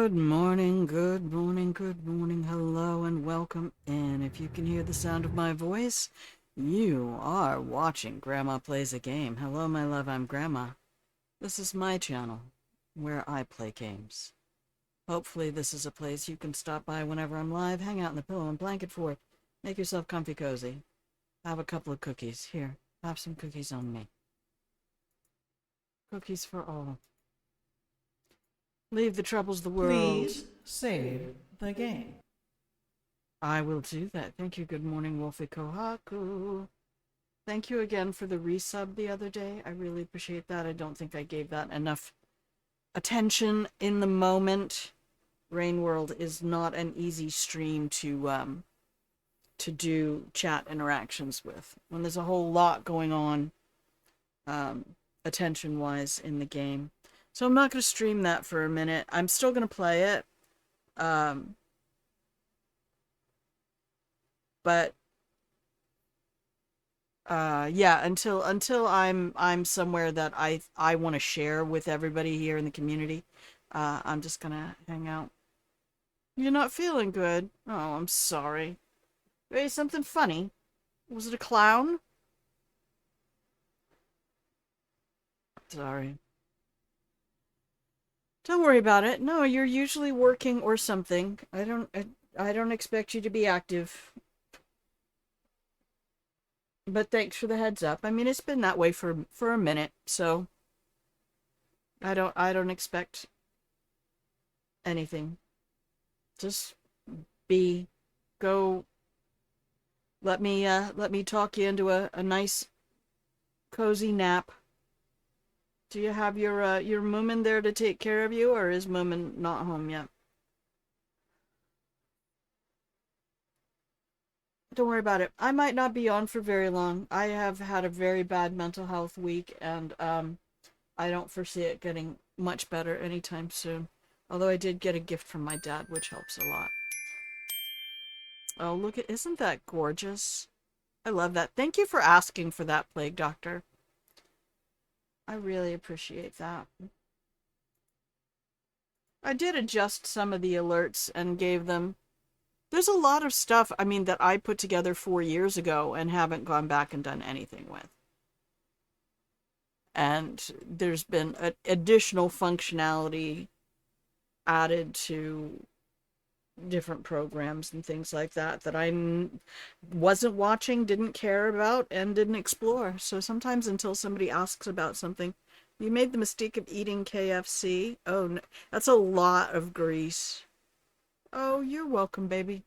Good morning, good morning, good morning, hello and welcome in. If you can hear the sound of my voice, you are watching Grandma Plays a Game. Hello, my love, I'm Grandma. This is my channel, where I play games. Hopefully this is a place you can stop by whenever I'm live, hang out in the pillow and blanket fort, make yourself comfy cozy. Have a couple of cookies. Here, have some cookies on me. Cookies for all. Leave the troubles of the world. Please save the game. I will do that. Thank you. Good morning, Wolfie Kohaku. Thank you again for the resub the other day. I really appreciate that. I don't think I gave that enough attention in the moment. Rain World is not an easy stream to do chat interactions with. When there's a whole lot going on attention-wise in the game. So I'm not going to stream that for a minute. I'm still going to play it. But yeah, until I'm somewhere that I want to share with everybody here in the community, I'm just gonna hang out. You're not feeling good? Oh, I'm sorry. Maybe something funny? Was it a clown? Sorry. Don't worry about it. No, you're usually working or something. I don't expect you to be active. But thanks for the heads up. I mean, it's been that way for a minute, so I don't expect anything. Just go. Let me talk you into a nice cozy nap. Do you have your Moomin there to take care of you, or is Moomin not home yet? Don't worry about it. I might not be on for very long. I have had a very bad mental health week, and I don't foresee it getting much better anytime soon. Although I did get a gift from my dad, which helps a lot. Oh, look at, isn't that gorgeous? I love that. Thank you for asking for that, Plague Doctor. I really appreciate that. I did adjust some of the alerts and gave them. There's a lot of stuff, I mean, that I put together 4 years ago and haven't gone back and done anything with. And there's been additional functionality added to different programs and things like that that I wasn't watching, didn't care about, and didn't explore. So sometimes until somebody asks about something, you made the mistake of eating KFC. Oh, no, that's a lot of grease. Oh, you're welcome, baby.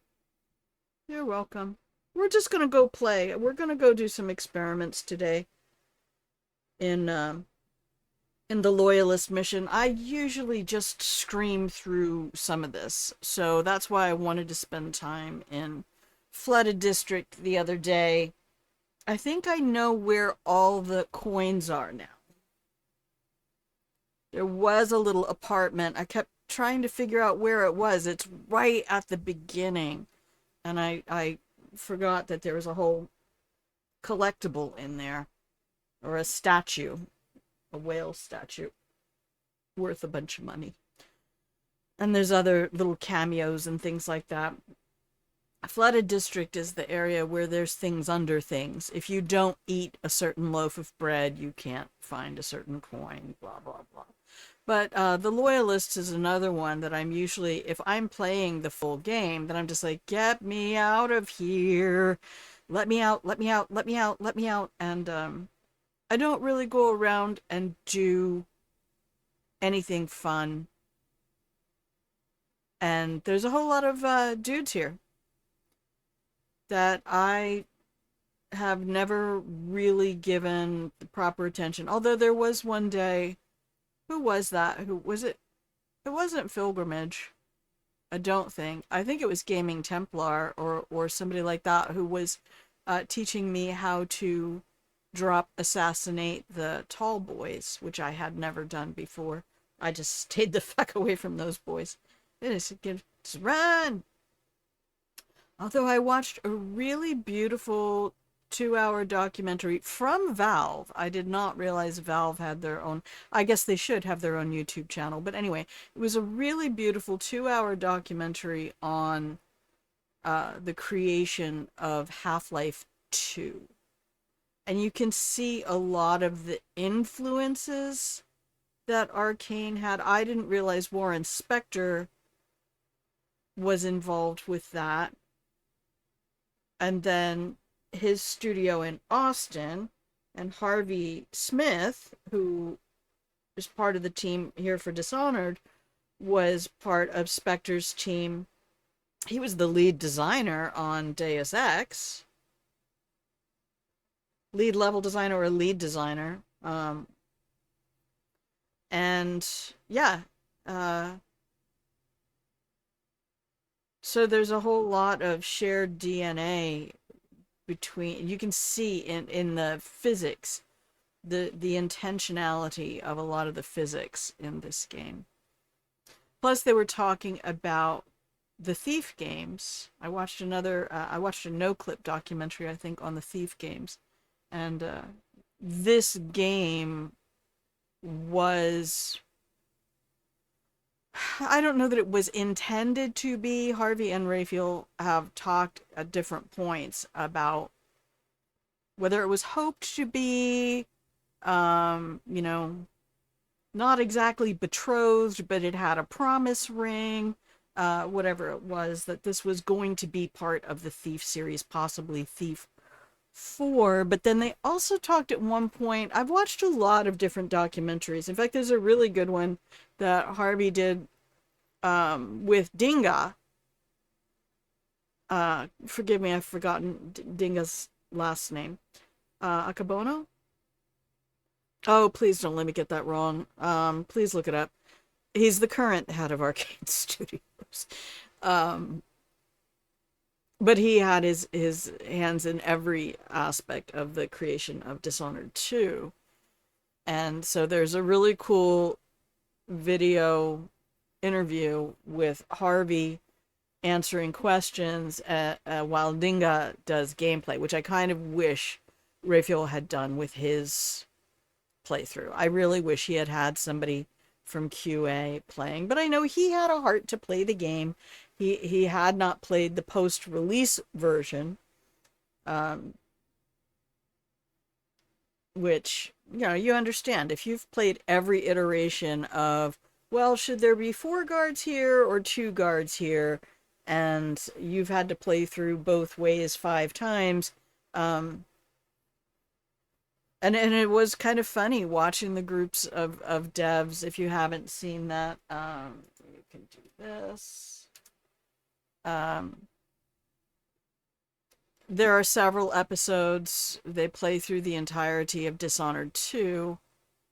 You're welcome. We're just gonna go play. We're gonna go do some experiments today in the Loyalist mission. I usually just scream through some of this, so that's why I wanted to spend time in Flooded District the other day. I think I know where all the coins are now. There was a little apartment. I kept trying to figure out where it was. It's right at the beginning. And I forgot that there was a whole collectible in there. Or a statue. A whale statue. Worth a bunch of money. And there's other little cameos and things like that. Flooded District is the area where there's things under things. If you don't eat a certain loaf of bread, you can't find a certain coin, blah, blah, blah. But the Loyalists is another one that I'm usually, if I'm playing the full game, then I'm just like, get me out of here. Let me out, let me out, let me out, let me out. And I don't really go around and do anything fun. And there's a whole lot of dudes here that I have never really given the proper attention. Although there was one day, who was that? Who was it? It wasn't Pilgrimage. I don't think. I think it was Gaming Templar or somebody like that who was teaching me how to drop assassinate the tall boys, which I had never done before. I just stayed the fuck away from those boys. It is just run. Although I watched a really beautiful 2-hour documentary from Valve. I did not realize Valve had their own, I guess they should have their own YouTube channel. But anyway, it was a really beautiful 2-hour documentary on the creation of Half-Life 2. And you can see a lot of the influences that Arcane had. I didn't realize Warren Spector was involved with that. And then his studio in Austin, and Harvey Smith, who is part of the team here for Dishonored, was part of Spector's team. He was the lead designer on Deus Ex. Lead level designer or lead designer. And yeah, so there's a whole lot of shared DNA between, you can see in the physics, the intentionality of a lot of the physics in this game. Plus they were talking about the Thief games. I watched a no-clip documentary, I think, on the Thief games. And this game was, I don't know that it was intended to be. Harvey and Raphael have talked at different points about whether it was hoped to be, you know, not exactly betrothed, but it had a promise ring, whatever it was, that this was going to be part of the Thief series, possibly Thief 4. But then they also talked at one point, I've watched a lot of different documentaries. In fact, there's a really good one that Harvey did with Dinga. Forgive me, I've forgotten Dinga's last name. Akabono? Oh, please don't let me get that wrong. Please look it up. He's the current head of Arcane Studios. But he had his hands in every aspect of the creation of Dishonored 2. And so there's a really cool video interview with Harvey answering questions while Dinga does gameplay, which I kind of wish Raphael had done with his playthrough. I really wish he had had somebody from QA playing, but I know he had a heart to play the game. He had not played the post-release version, which, you know, you understand. If you've played every iteration of, well, should there be 4 guards here or 2 guards here, and you've had to play through both ways 5 times, and it was kind of funny watching the groups of devs. If you haven't seen that, you can do this. There are several episodes. They play through the entirety of Dishonored 2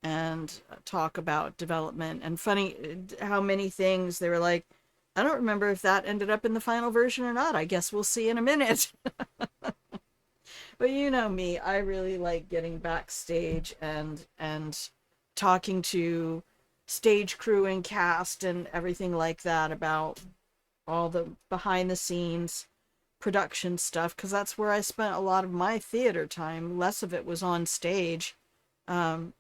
and talk about development. And funny how many things they were like, I don't remember if that ended up in the final version or not. I guess we'll see in a minute. But you know me, I really like getting backstage and talking to stage crew and cast and everything like that about all the behind the scenes production stuff, because that's where I spent a lot of my theater time. Less of it was on stage, and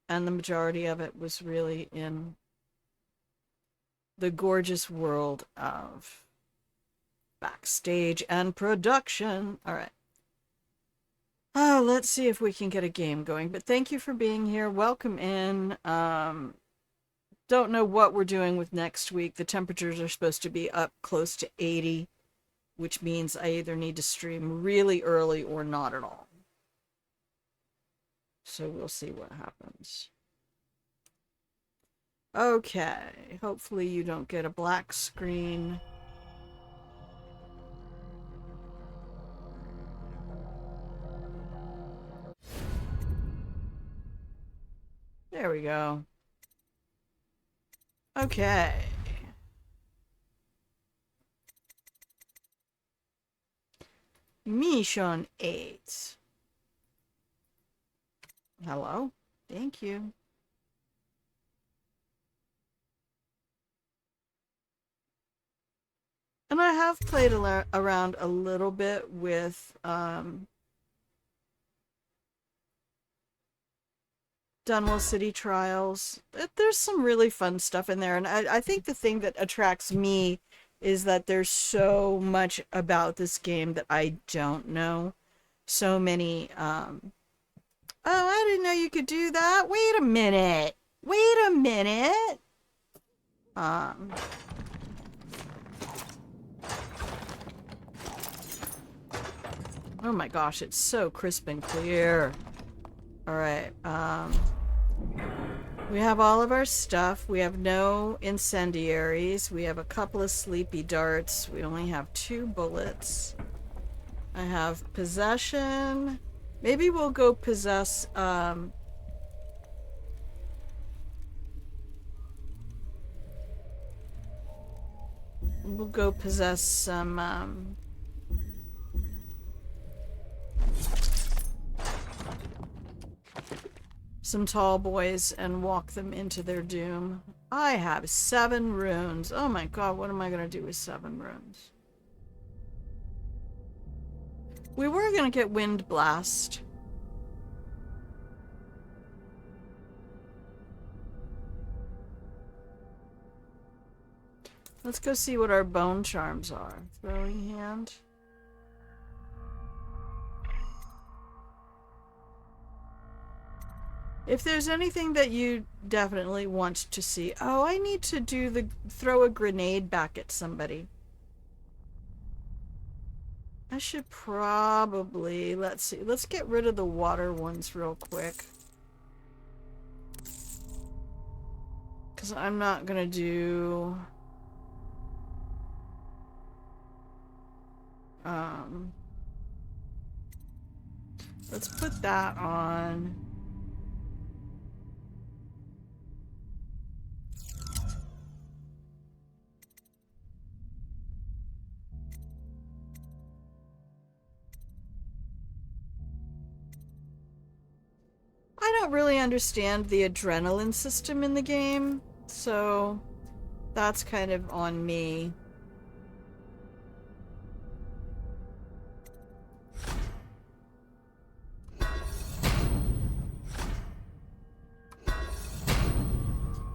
the majority of it was really in the gorgeous world of backstage and production. All right. Oh, let's see if we can get a game going. But thank you for being here. Welcome in. Don't know what we're doing with next week. The temperatures are supposed to be up close to 80, which means I either need to stream really early or not at all. So we'll see what happens. Okay, hopefully you don't get a black screen. There we go. Okay. Mission 8. Hello. Thank you. And I have played around a little bit with Dunwell City Trials. There's some really fun stuff in there, and I think the thing that attracts me is that there's so much about this game that I don't know. So many, oh, I didn't know you could do that. Wait a minute. Wait a minute. Um, oh my gosh, it's so crisp and clear. All right. We have all of our stuff. We have no incendiaries. We have a couple of sleepy darts. We only have 2 bullets. I have possession. Maybe we'll go possess, we'll go possess some tall boys and walk them into their doom. I have 7 runes. Oh my god, what am I gonna do with 7 runes? We were gonna get Wind Blast. Let's go see what our bone charms are. Throwing hand. If there's anything that you definitely want to see. Oh, I need to do the throw a grenade back at somebody. I should probably, let's see. Let's get rid of the water ones real quick. Because I'm not going to do... let's put that on. I don't really understand the adrenaline system in the game, so that's kind of on me.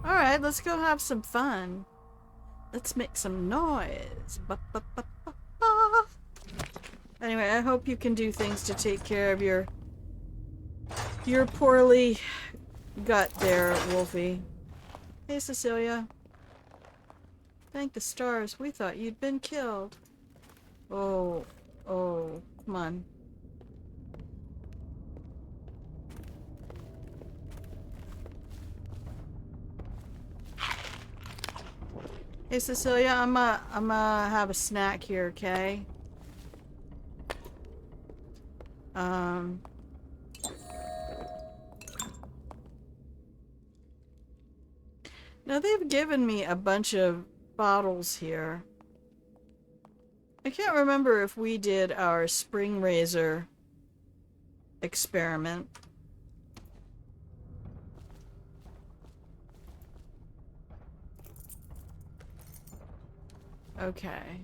Alright, let's go have some fun. Let's make some noise. Ba, ba, ba, ba, ba. Anyway, I hope you can do things to take care of your poorly gut there, Wolfie. Hey, Cecilia. Thank the stars, we thought you'd been killed. Oh, oh, come on. Hey, Cecilia, I'm have a snack here, okay? Now they've given me a bunch of bottles here. I can't remember if we did our spring razor experiment. Okay.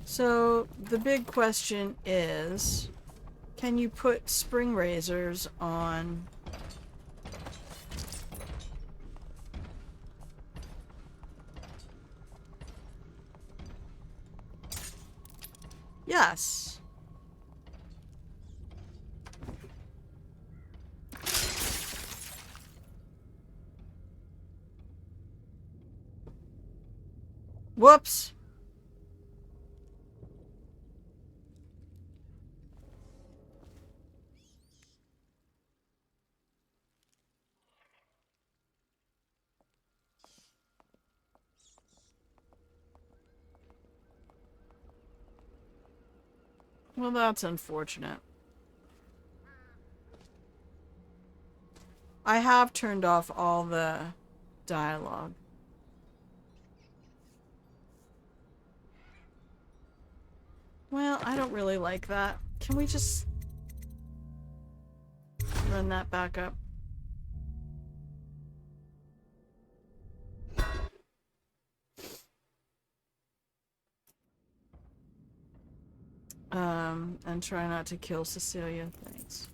So the big question is, can you put spring razors on? Yes. Whoops. Well, that's unfortunate. I have turned off all the dialogue. Well, I don't really like that. Can we just run that back up? And try not to kill Cecilia. Thanks.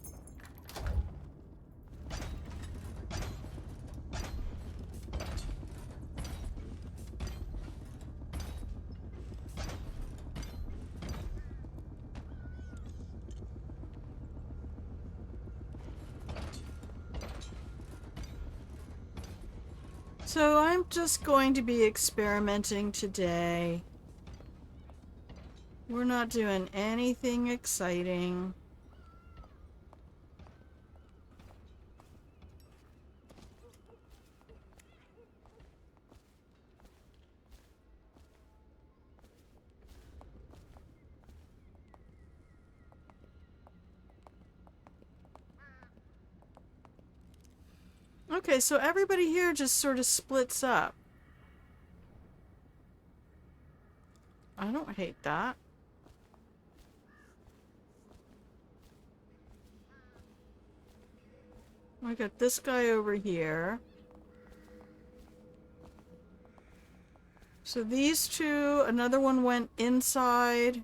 So I'm just going to be experimenting today. We're not doing anything exciting. Okay, so everybody here just sort of splits up. I don't hate that. I got this guy over here. So these two, another one went inside.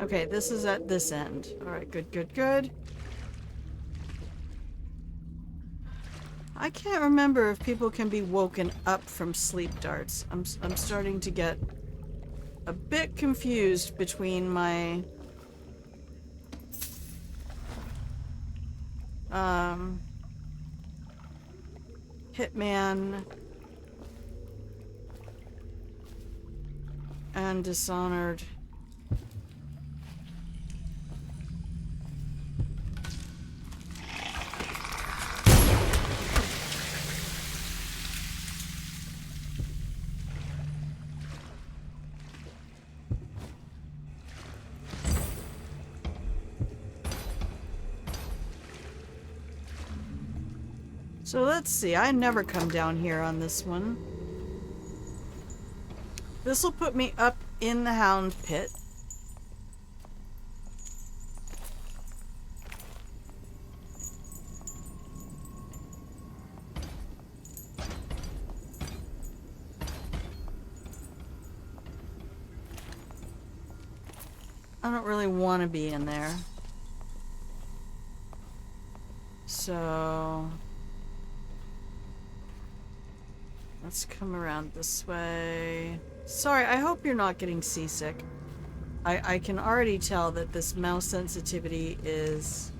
Okay, this is at this end. Alright, good, good, good. I can't remember if people can be woken up from sleep darts. I'm starting to get a bit confused between my Hitman and Dishonored. So let's see, I never come down here on this one. This will put me up in the Hound Pit. I don't really want to be in there. So let's come around this way. Sorry, I hope you're not getting seasick. I can already tell that this mouse sensitivity is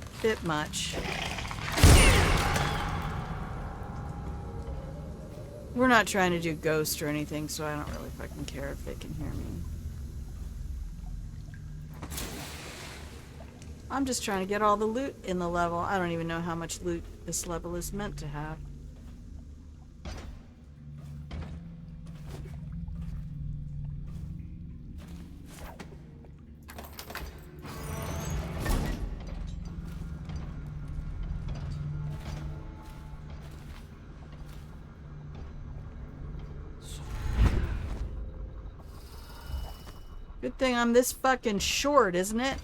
a bit much. We're not trying to do ghost or anything, so I don't really fucking care if they can hear me. I'm just trying to get all the loot in the level. I don't even know how much loot this level is meant to have. Good thing I'm this fucking short, isn't it?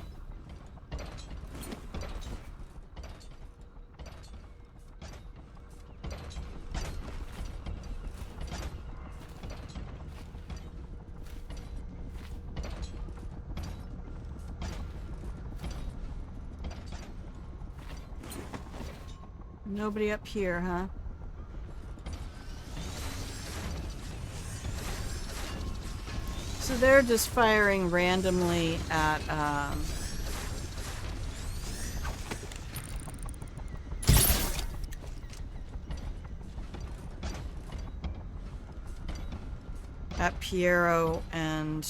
Nobody up here, huh? So they're just firing randomly at, at Piero and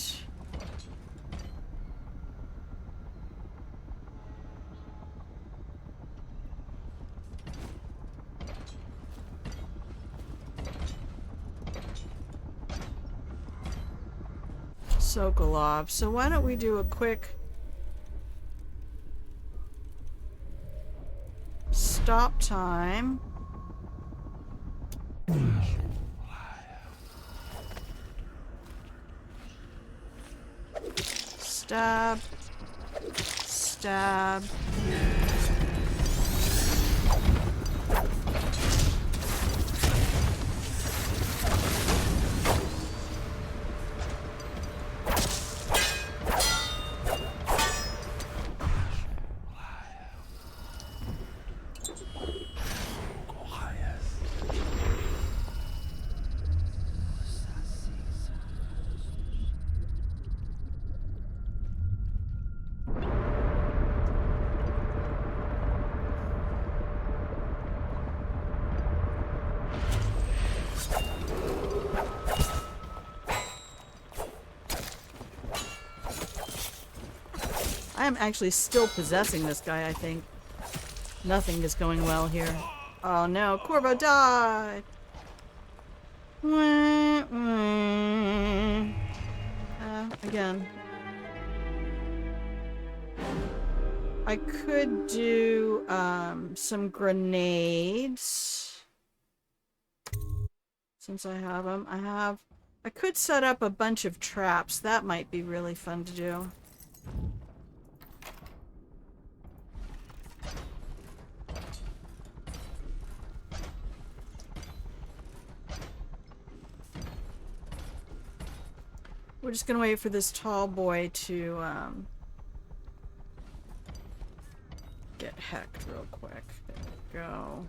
Sokolov. So why don't we do a quick stop time. Stab. Stab. I am actually still possessing this guy, I think. Nothing is going well here. Oh no, Corvo died! Again. I could do some grenades. Since I have them. I could set up a bunch of traps. That might be really fun to do. We're just gonna wait for this tall boy to get hecked real quick. There we go.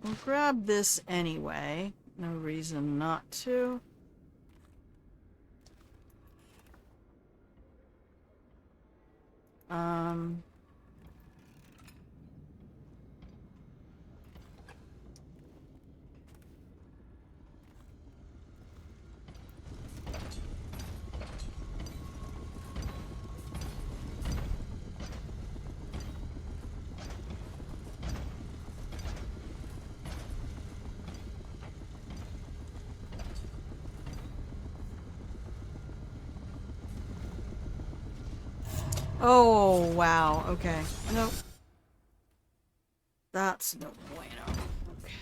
We'll grab this anyway. No reason not to. Oh, wow. Okay. Nope. That's no bueno. Okay.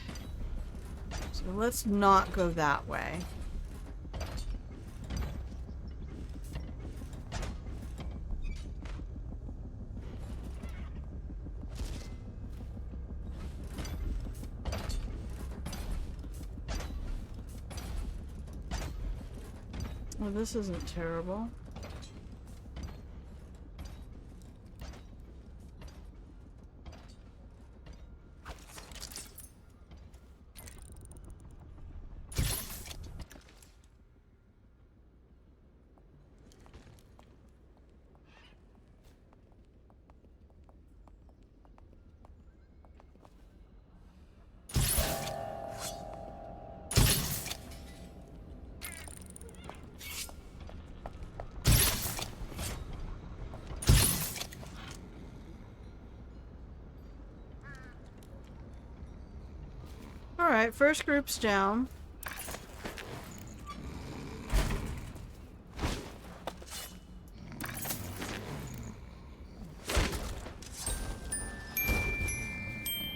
So let's not go that way. Well, this isn't terrible. Alright, first group's down.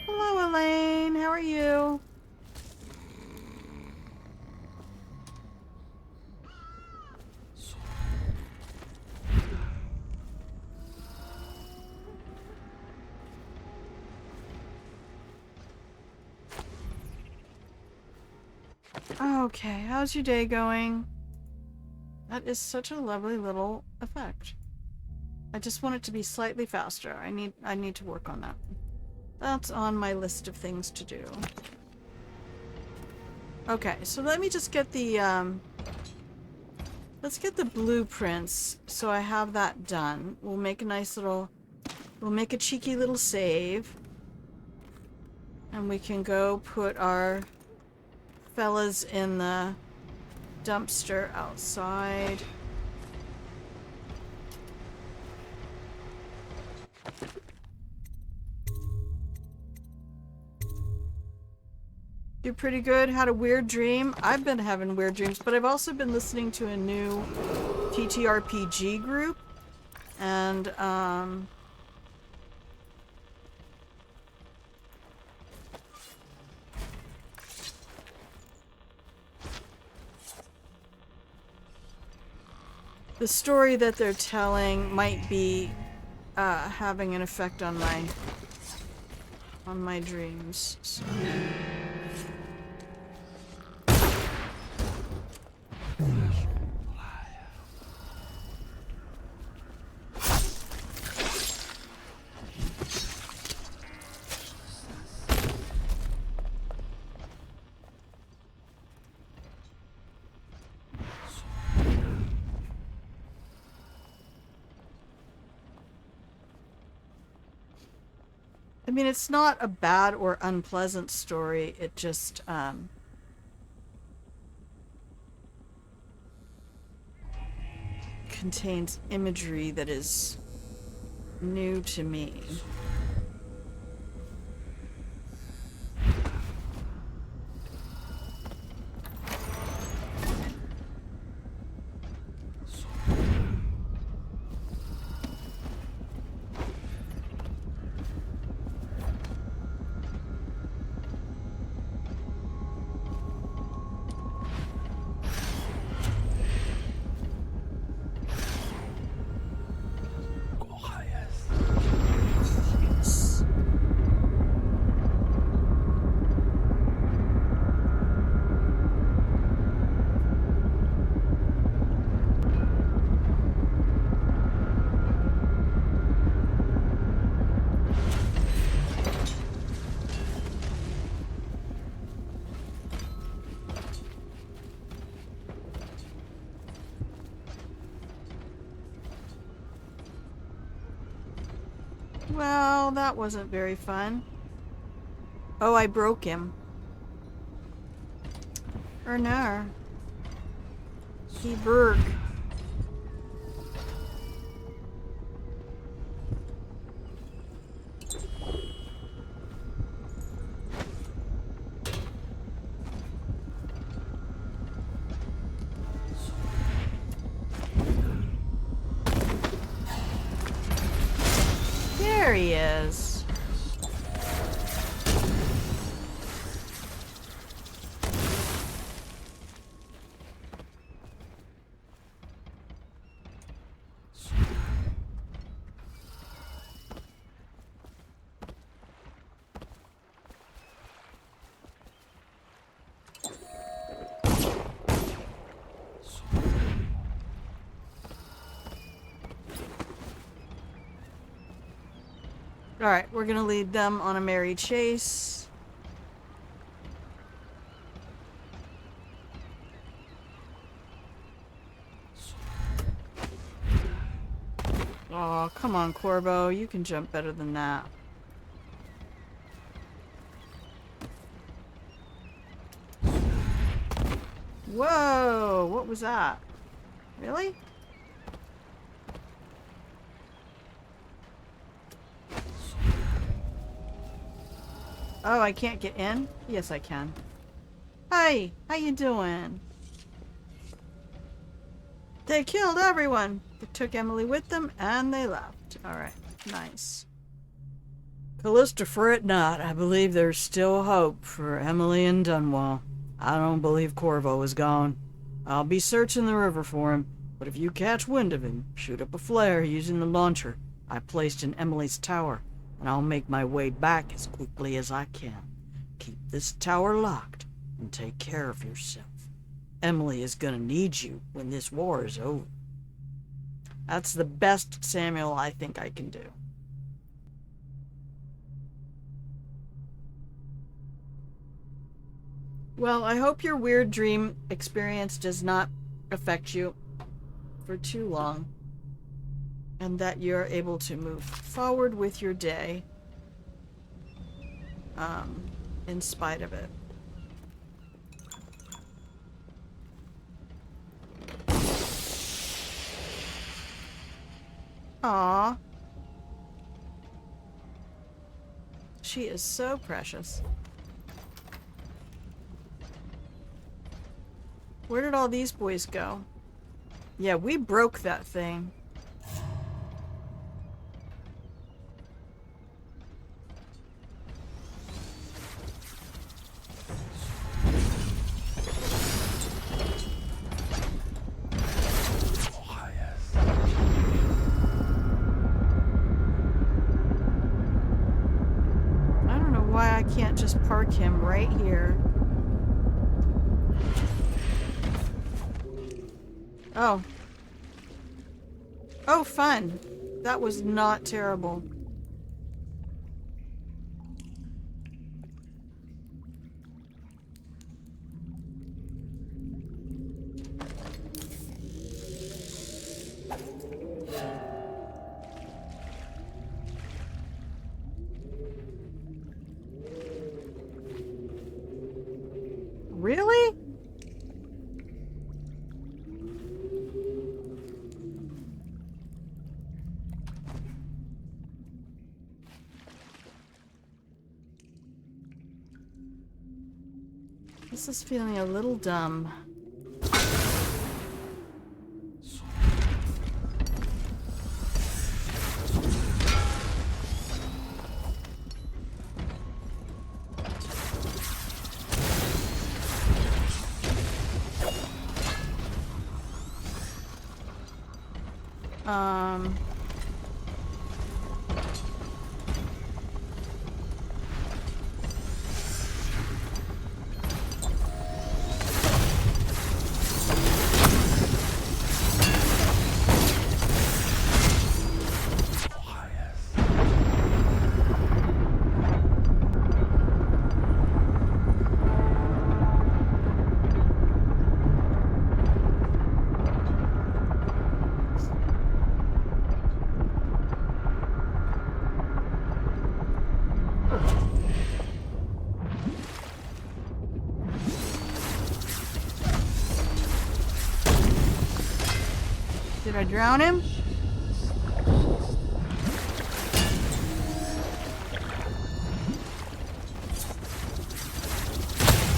Hello, Elaine. How are you? Okay, how's your day going? That is such a lovely little effect. I just want it to be slightly faster. I need to work on that. That's on my list of things to do. Okay, so let me just get the let's get the blueprints so I have that done. We'll make a cheeky little save. And we can go put our fellas in the dumpster outside. Do pretty good. Had a weird dream. I've been having weird dreams, but I've also been listening to a new TTRPG group. And, the story that they're telling might be having an effect on my dreams. So. I mean, it's not a bad or unpleasant story. It just, contains imagery that is new to me. Well, that wasn't very fun. Oh, I broke him. Or no. He broke. There he is. Alright, we're gonna lead them on a merry chase. Oh, come on, Corvo. You can jump better than that. Whoa! What was that? Really? Oh, I can't get in? Yes, I can. Hi! How you doing? They killed everyone! They took Emily with them, and they left. Alright, nice. Callista, fret not. I believe there's still hope for Emily and Dunwall. I don't believe Corvo is gone. I'll be searching the river for him, but if you catch wind of him, shoot up a flare using the launcher I placed in Emily's tower, and I'll make my way back as quickly as I can. Keep this tower locked, and take care of yourself. Emily is gonna need you when this war is over. That's the best Samuel I think I can do. Well, I hope your weird dream experience does not affect you for too long, and that you're able to move forward with your day in spite of it. Aww. She is so precious. Where did all these boys go? Yeah, we broke that thing. I don't know why I can't just park him right here. Oh. Oh, fun. That was not terrible. Really? This is feeling a little dumb. Did I drown him?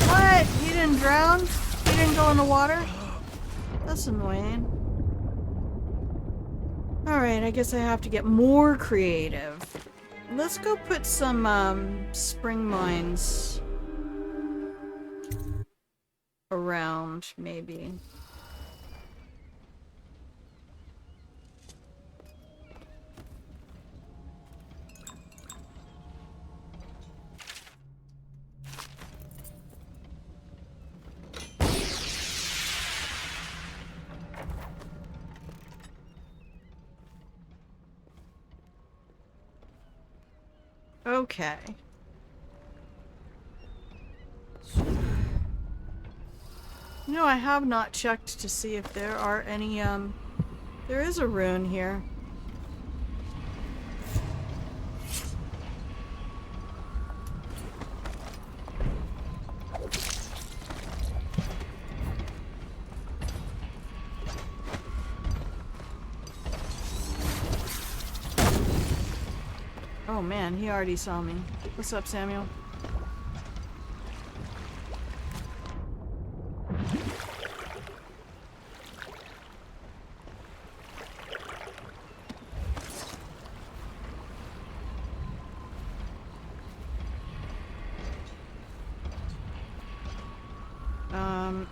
What? He didn't drown? He didn't go in the water? That's annoying. Alright, I guess I have to get more creative. Let's go put some spring mines around, maybe. Okay. You know, I have not checked to see if there are any, there is a rune here. Oh man, he already saw me. What's up, Samuel?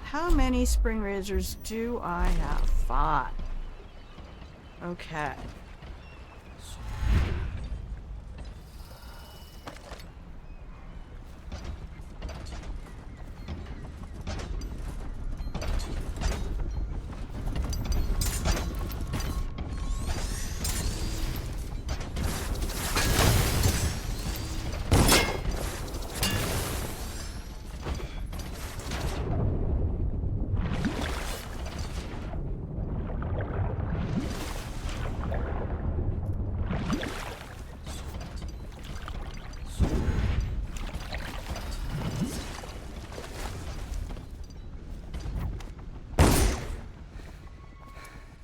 How many spring razors do I have? 5. Okay.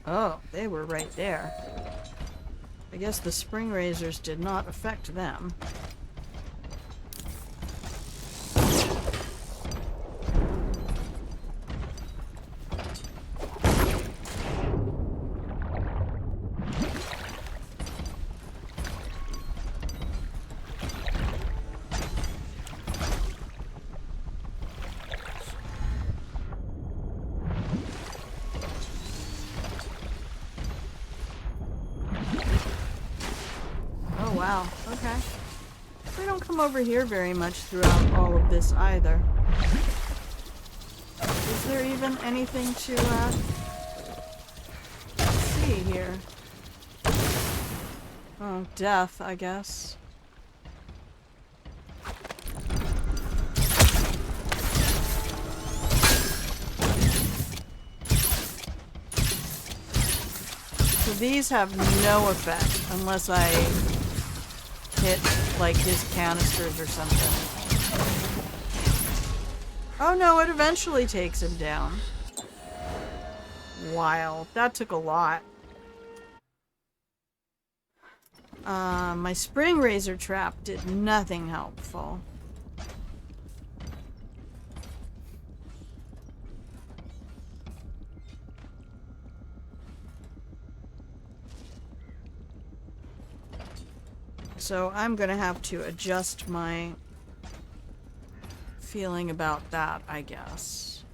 Oh, they were right there. I guess the spring razors did not affect them. Wow, okay. We don't come over here very much throughout all of this either. Is there even anything to see here? Oh, death, I guess. So these have no effect unless I hit, like, his canisters or something. Oh no, it eventually takes him down. Wild. That took a lot. My spring razor trap did nothing helpful. So I'm gonna have to adjust my feeling about that, I guess.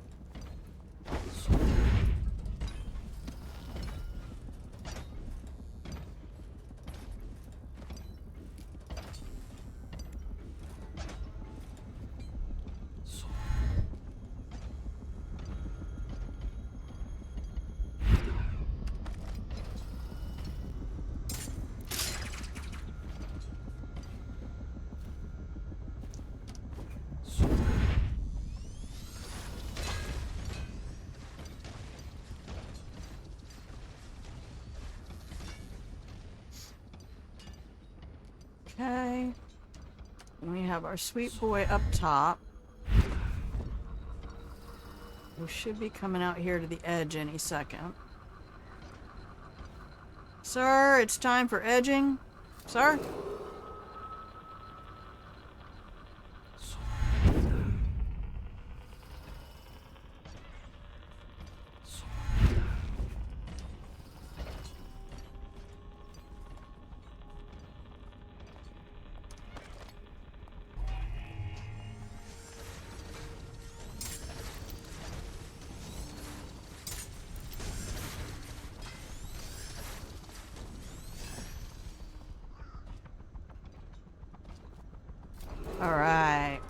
Okay. We have our sweet boy up top. We should be coming out here to the edge any second. Sir, it's time for edging. Sir? Alright.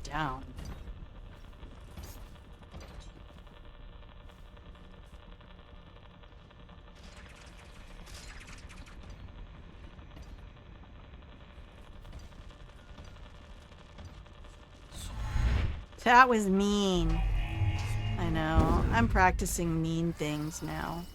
Down. That was mean. I know. I'm practicing mean things now.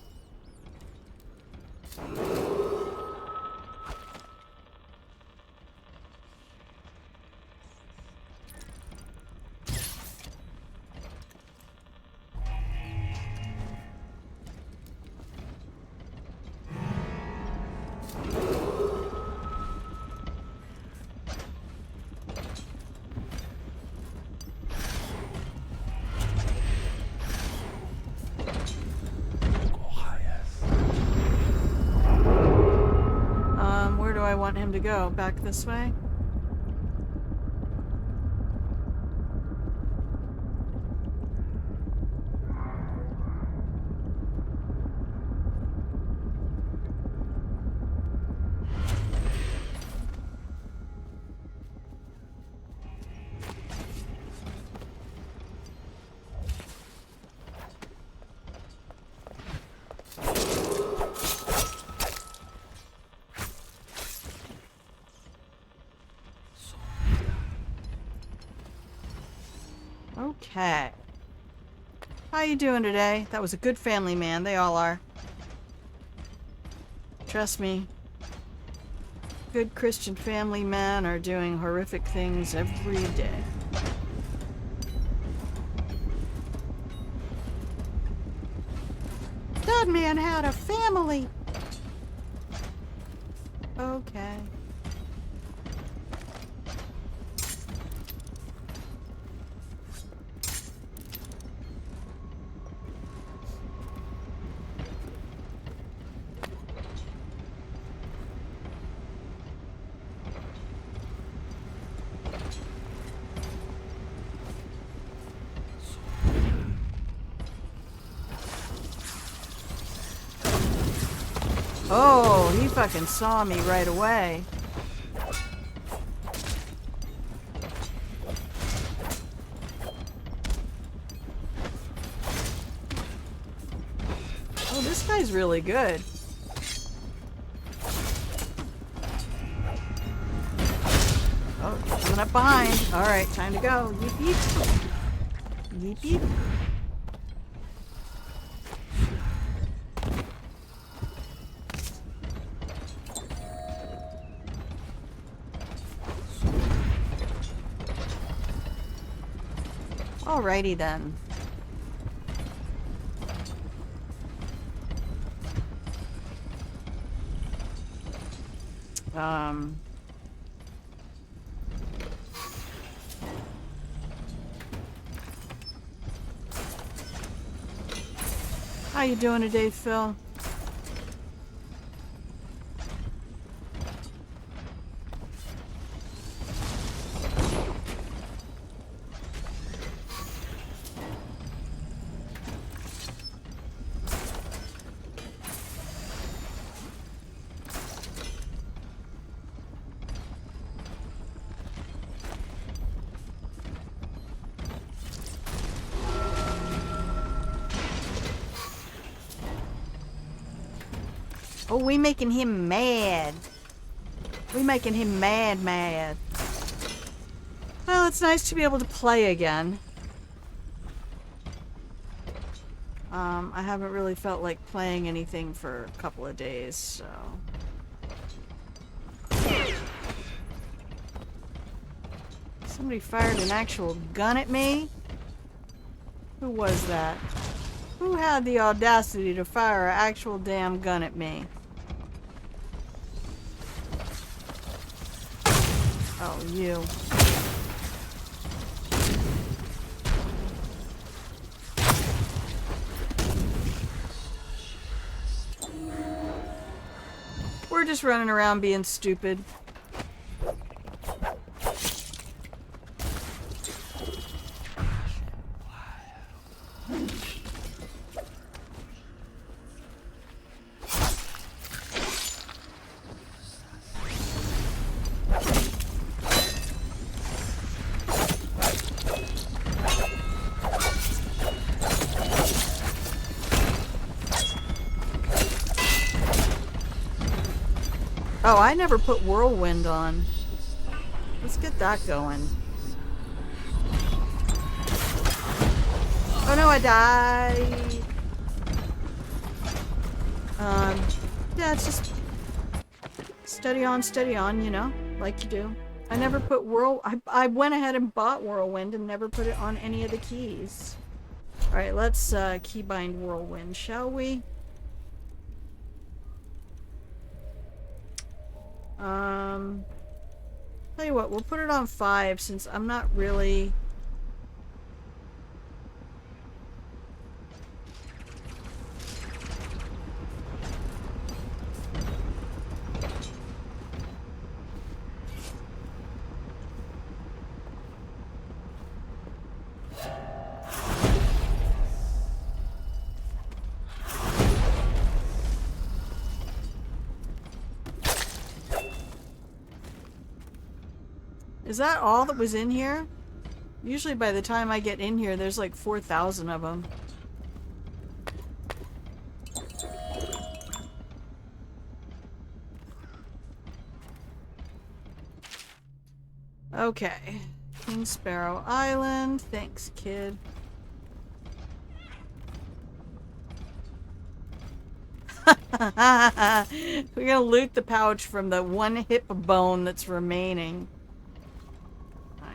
Where do I want him to go? Back this way? Okay. How you doing today? That was a good family man. They all are. Trust me. Good Christian family men are doing horrific things every day. That man had a family. Okay. Oh, he fucking saw me right away. Oh, this guy's really good. Oh, coming up behind. Alright, time to go. Yeep yeep. Yeep yeep. Alrighty then. How you doing today, Phil? Oh, we making him mad. We making him mad. Well, it's nice to be able to play again. I haven't really felt like playing anything for a couple of days, so... Somebody fired an actual gun at me? Who was that? Who had the audacity to fire an actual damn gun at me? Oh, you. We're just running around being stupid. Oh, I never put Whirlwind on. Let's get that going. Oh no, I died. Yeah, it's just steady on, you know, like you do. I never put I went ahead and bought Whirlwind and never put it on any of the keys. Alright, let's keybind Whirlwind, shall we? Tell you what, we'll put it on 5 since I'm not really... Is that all that was in here? Usually by the time I get in here, there's like 4,000 of them. Okay. Kingsparrow Island. Thanks, kid. We're gonna loot the pouch from the one hip bone that's remaining.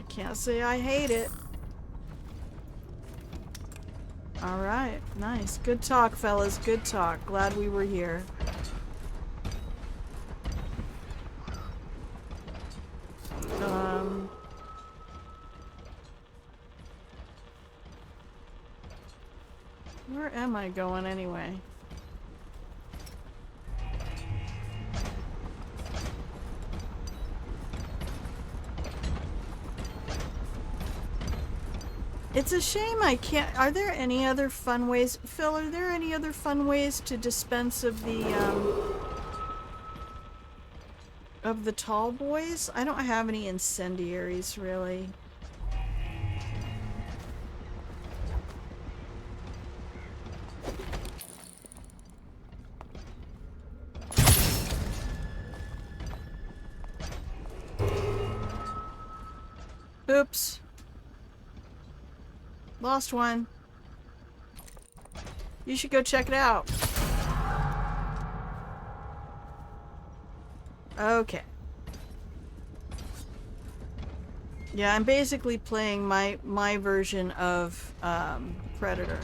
Can't say I hate it. Alright, nice. Good talk, fellas. Good talk. Glad we were here. Where am I going anyway? It's a shame I can't... Are there any other fun ways... Phil, are there any other fun ways to dispense of the tall boys? I don't have any incendiaries, really. Oops. Lost one. You should go check it out. Okay. Yeah, I'm basically playing my version of Predator.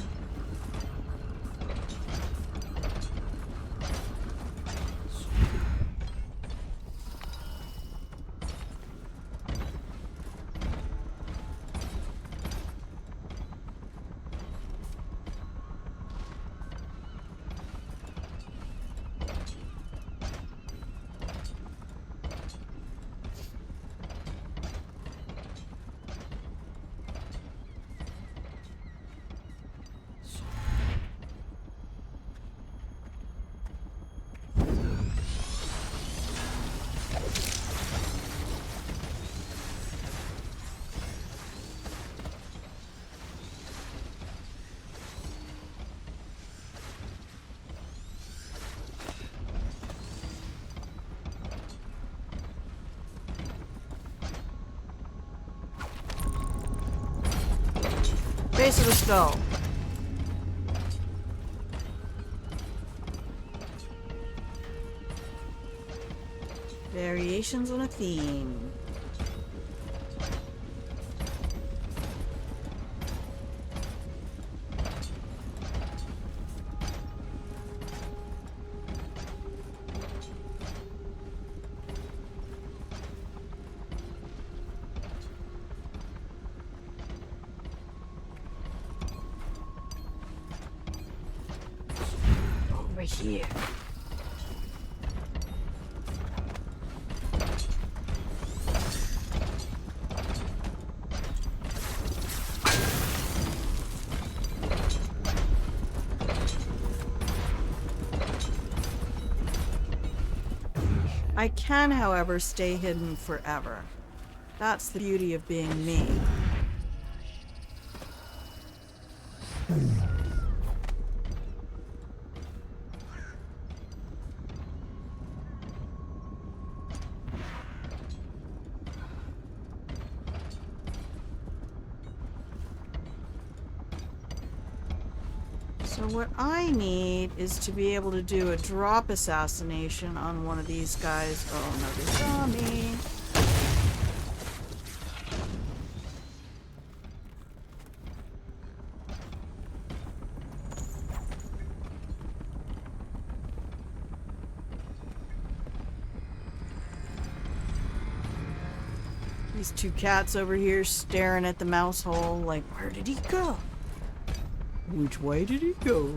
Base of the skull. Variations on a theme. Over here. I can, however, stay hidden forever. That's the beauty of being me. So what I need is to be able to do a drop assassination on one of these guys. Oh no, they saw me. These two cats over here staring at the mouse hole like, where did he go? Which way did he go?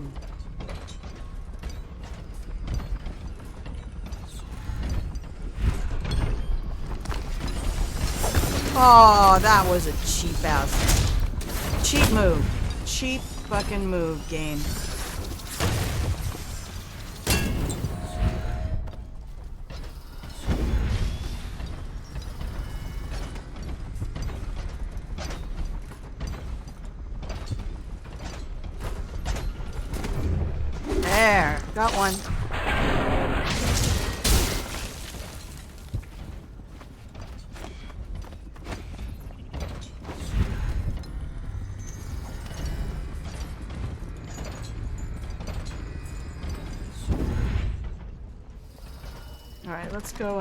Oh, that was a cheap ass. Cheap move. Cheap fucking move, game. There, got one. All right, let's go,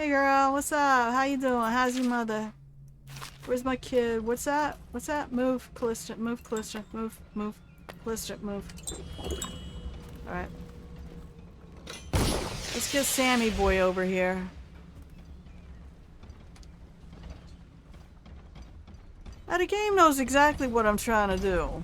Hey girl, what's up? How you doing? How's your mother? Where's my kid? What's that? What's that? Move, Callista. Move, Callista. Move, move. Callista, move. Alright. Let's get Sammy boy over here. Now the game knows exactly what I'm trying to do.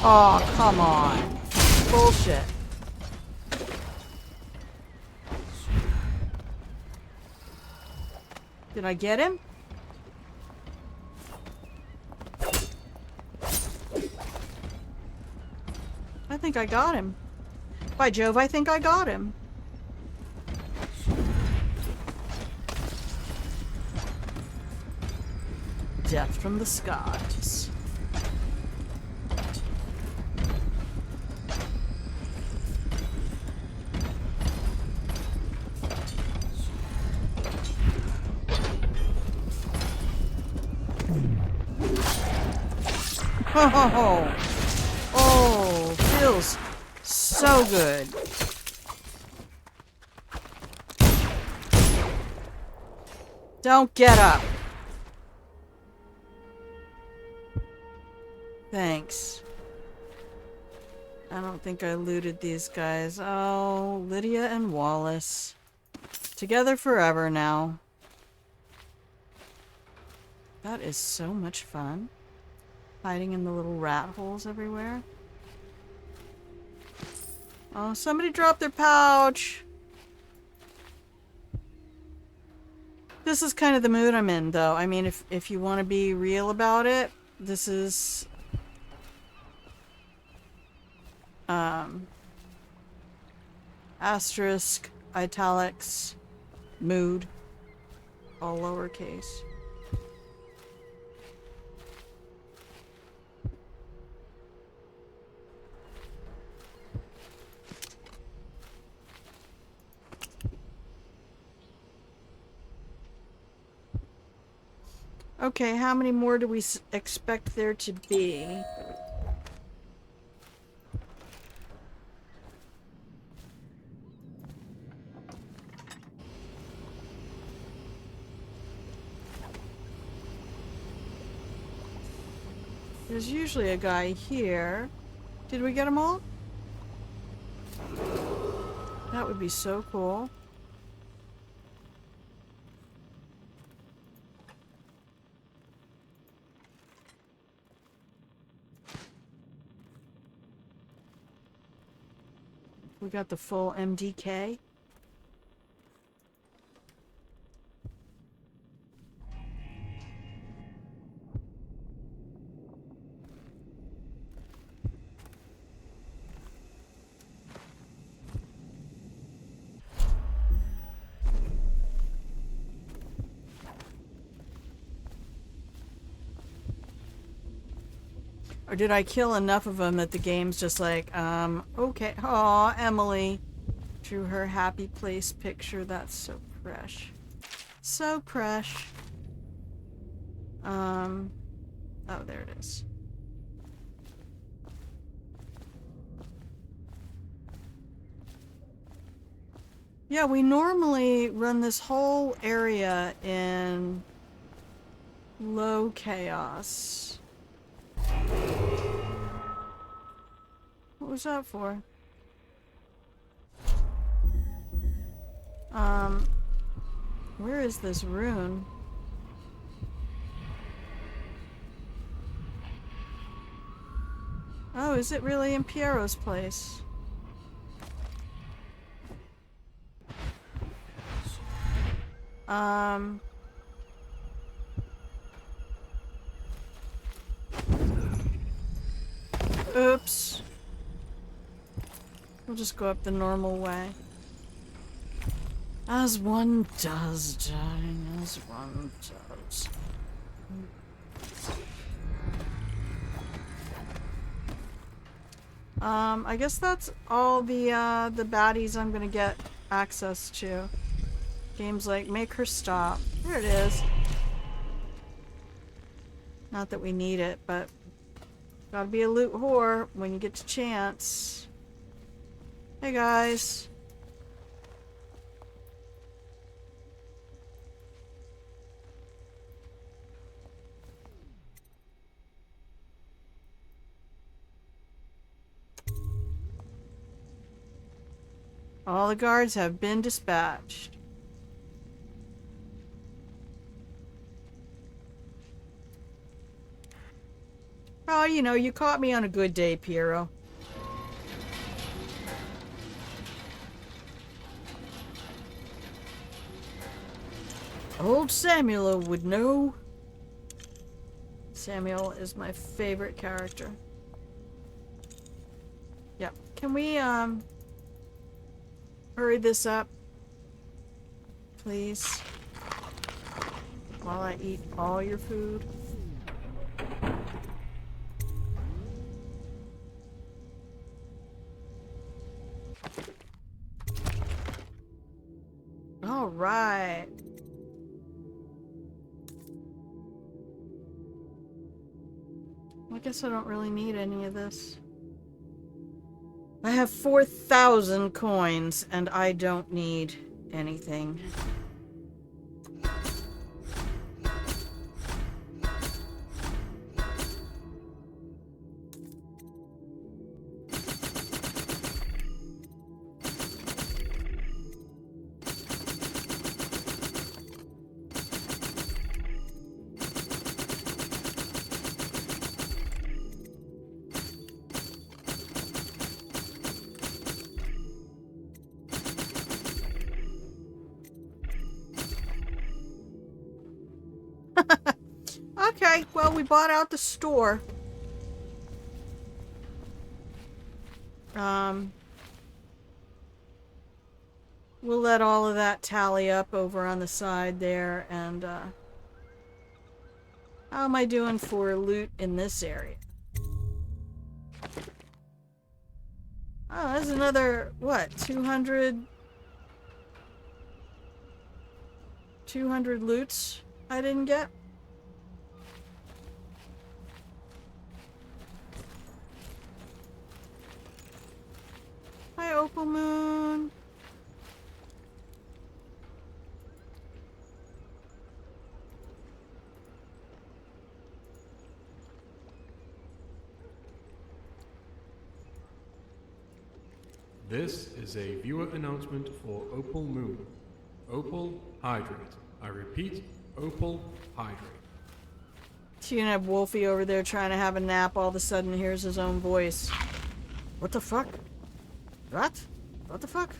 Oh, come on. Bullshit. Did I get him? I think I got him. By Jove, I think I got him. Death from the skies. Oh, oh, feels so good. Don't get up. Thanks. I don't think I looted these guys. Oh, Lydia and Wallace. Together forever now. That is so much fun. Hiding in the little rat holes everywhere. Oh, somebody dropped their pouch. This is kind of the mood I'm in, though. I mean, if you want to be real about it, this is... asterisk, italics, mood, all lowercase. Okay, how many more do we expect there to be? There's usually a guy here. Did we get them all? That would be so cool. We got the full MDK. Or did I kill enough of them that the game's just like, okay. Aw, Emily drew her happy place picture. That's so fresh. So fresh. Oh, there it is. Yeah, we normally run this whole area in low chaos. What was that for? Where is this rune? Oh, is it really in Piero's place? Oops. We'll just go up the normal way. As one does, darling, as one does. I guess that's all the baddies I'm gonna get access to. Games like Make Her Stop. There it is. Not that we need it, but gotta be a loot whore when you get the chance. Hey guys. All the guards have been dispatched. Oh, you know, you caught me on a good day, Piero. Old Samuel would know. Samuel is my favorite character. Yep. Can we, hurry this up? Please. While I eat all your food. All right. I guess I don't really need any of this. I have 4,000 coins and I don't need anything. Okay, well, we bought out the store. We'll let all of that tally up over on the side there, and, how am I doing for loot in this area? Oh, there's another, what, 200 loots I didn't get? Hi, Opal Moon. This is a viewer announcement for Opal Moon. Opal, hydrate. I repeat, Opal, hydrate. So you can have Wolfie over there trying to have a nap, all of a sudden hears his own voice. What the fuck? What? What the fuck?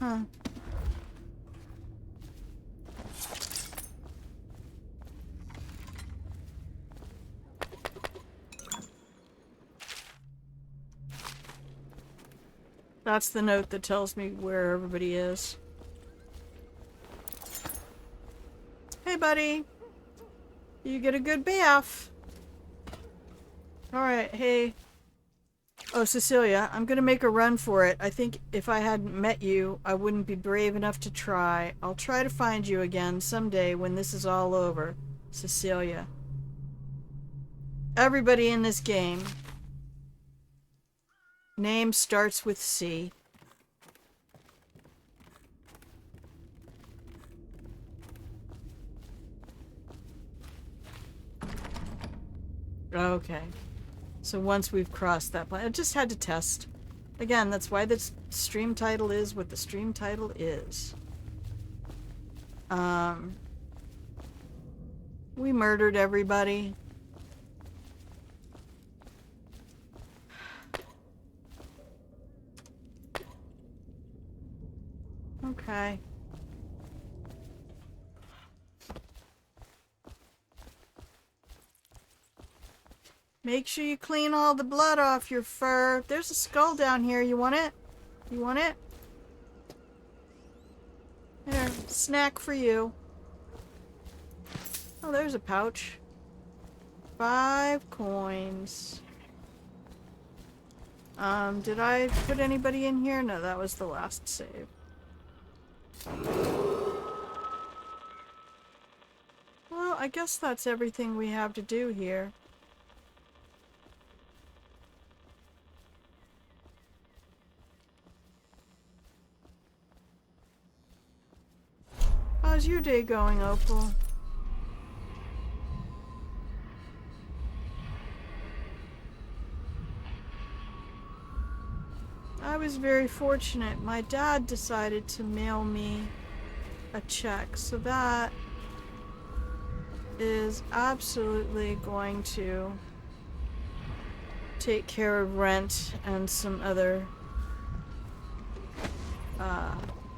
Huh. That's the note that tells me where everybody is. Hey, buddy. You get a good bath. Alright, hey. Oh, Cecilia, I'm gonna make a run for it. I think if I hadn't met you, I wouldn't be brave enough to try. I'll try to find you again someday when this is all over. Cecilia. Everybody in this game. Name starts with C. Okay. So once we've crossed that point, I just had to test. Again, that's why the stream title is what the stream title is. We murdered everybody. Okay. Make sure you clean all the blood off your fur. There's a skull down here. You want it? You want it? Snack for you. Oh, there's a pouch. 5 coins. Did I put anybody in here? No, that was the last save. Well, I guess that's everything we have to do here. How's your day going, Opal? I was very fortunate. My dad decided to mail me a check, so that is absolutely going to take care of rent and some other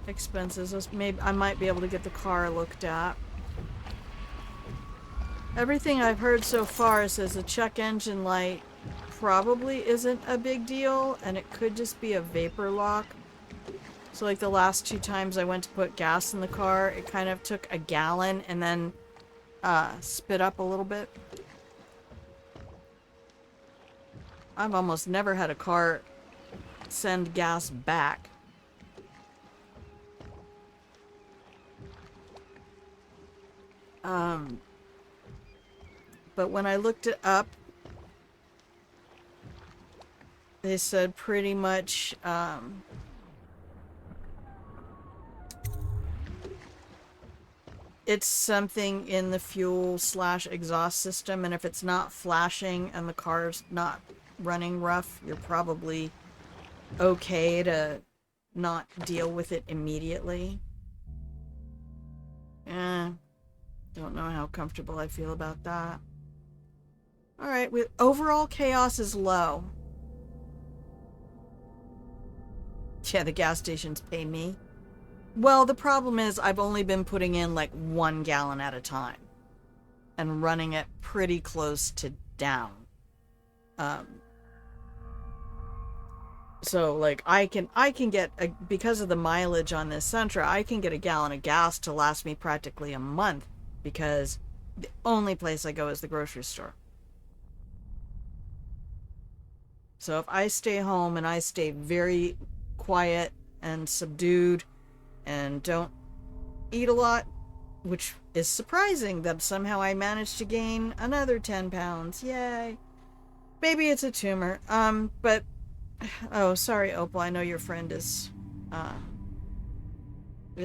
expenses. Maybe I might be able to get the car looked at. Everything I've heard so far says the check engine light probably isn't a big deal, and it could just be a vapor lock. So like the last 2 times I went to put gas in the car, it kind of took a gallon and then spit up a little bit. I've almost never had a car send gas back. But when I looked it up, they said pretty much it's something in the fuel/exhaust system, and if it's not flashing and the car's not running rough, you're probably okay to not deal with it immediately. Don't know how comfortable I feel about that. Alright, overall chaos is low. Yeah, the gas stations pay me. Well, the problem is I've only been putting in like 1 gallon at a time and running it pretty close to down. So like I can get because of the mileage on this Sentra, I can get a gallon of gas to last me practically a month, because the only place I go is the grocery store. So if I stay home and I stay very quiet and subdued and don't eat a lot, which is surprising that somehow I managed to gain another 10 pounds. Yay. Maybe it's a tumor. But oh, sorry, Opal. I know your friend is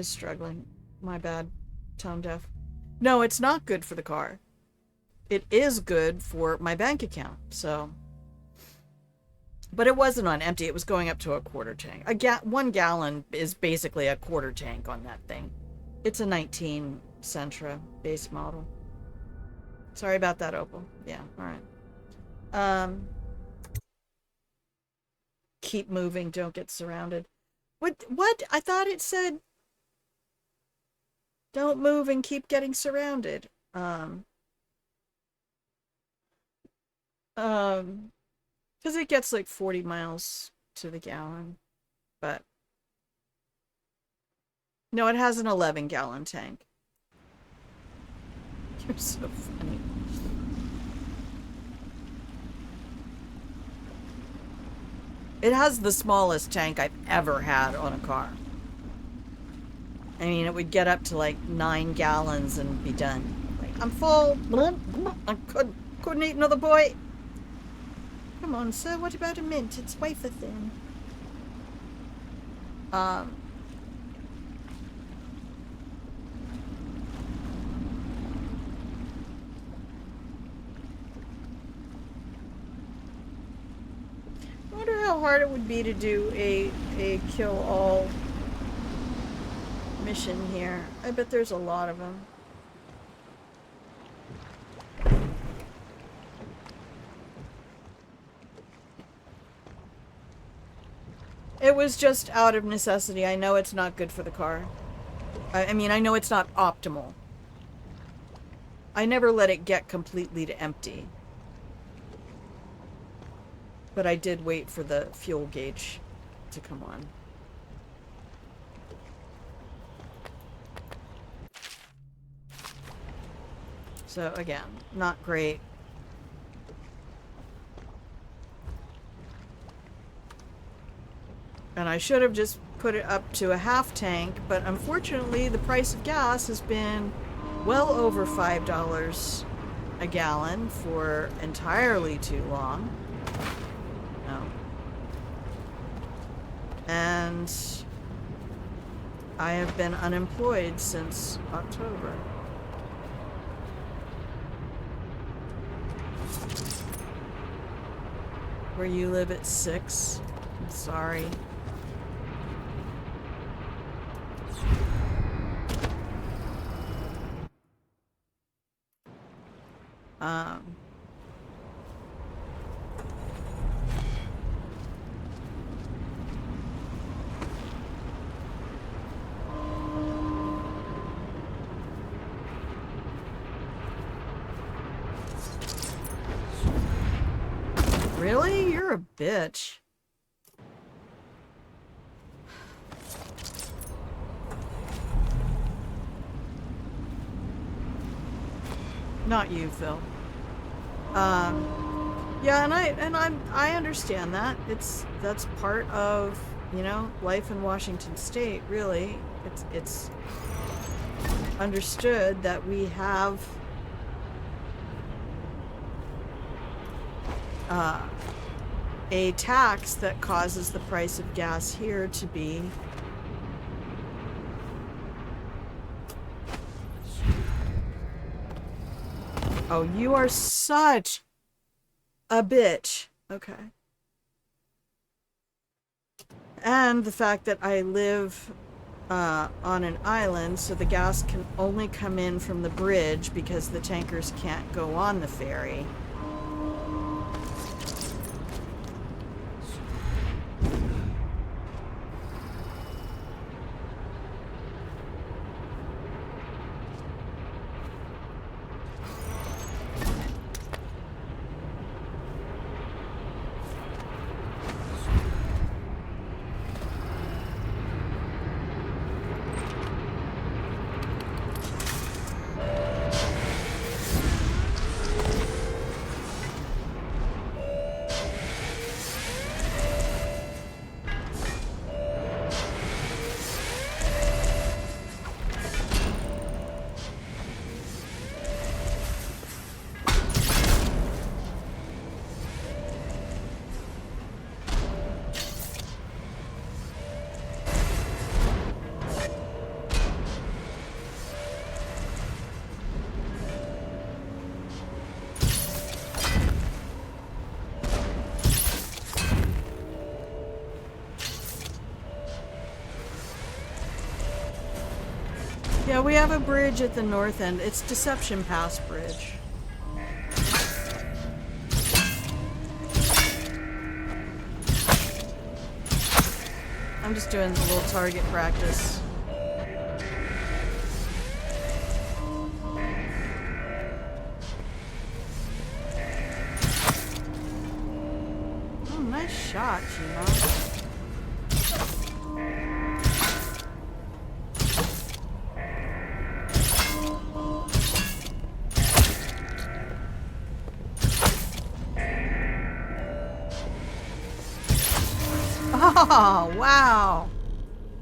struggling. My bad. Tone deaf. No, it's not good for the car. It is good for my bank account, so. But it wasn't on empty. It was going up to a quarter tank. 1 gallon is basically a quarter tank on that thing. It's a 19 Sentra base model. Sorry about that, Opal. Yeah, all right. Keep moving. Don't get surrounded. What? I thought it said don't move and keep getting surrounded. Because it gets like 40 miles to the gallon. But no, it has an 11-gallon tank. You're so funny. It has the smallest tank I've ever had on a car. I mean, it would get up to like 9 gallons and be done. Like, I'm full. I couldn't eat another boy. Come on, sir. What about a mint? It's wafer thin. I wonder how hard it would be to do a kill all mission here. I bet there's a lot of them. It was just out of necessity. I know it's not good for the car. I mean, I know it's not optimal. I never let it get completely to empty. But I did wait for the fuel gauge to come on. So again, not great. And I should have just put it up to a half tank, but unfortunately the price of gas has been well over $5 a gallon for entirely too long. No. And I have been unemployed since October. Where you live at 6? I'm sorry. Really? You're a bitch. Not you, Phil. Yeah, and I understand that. That's part of, you know, life in Washington State, really. It's understood that we have a tax that causes the price of gas here to be oh, you are such a bitch. Okay. And the fact that I live on an island, so the gas can only come in from the bridge because the tankers can't go on the ferry. Yeah, we have a bridge at the north end. It's Deception Pass Bridge. I'm just doing a little target practice. Oh, nice shot, Gina. Oh, wow.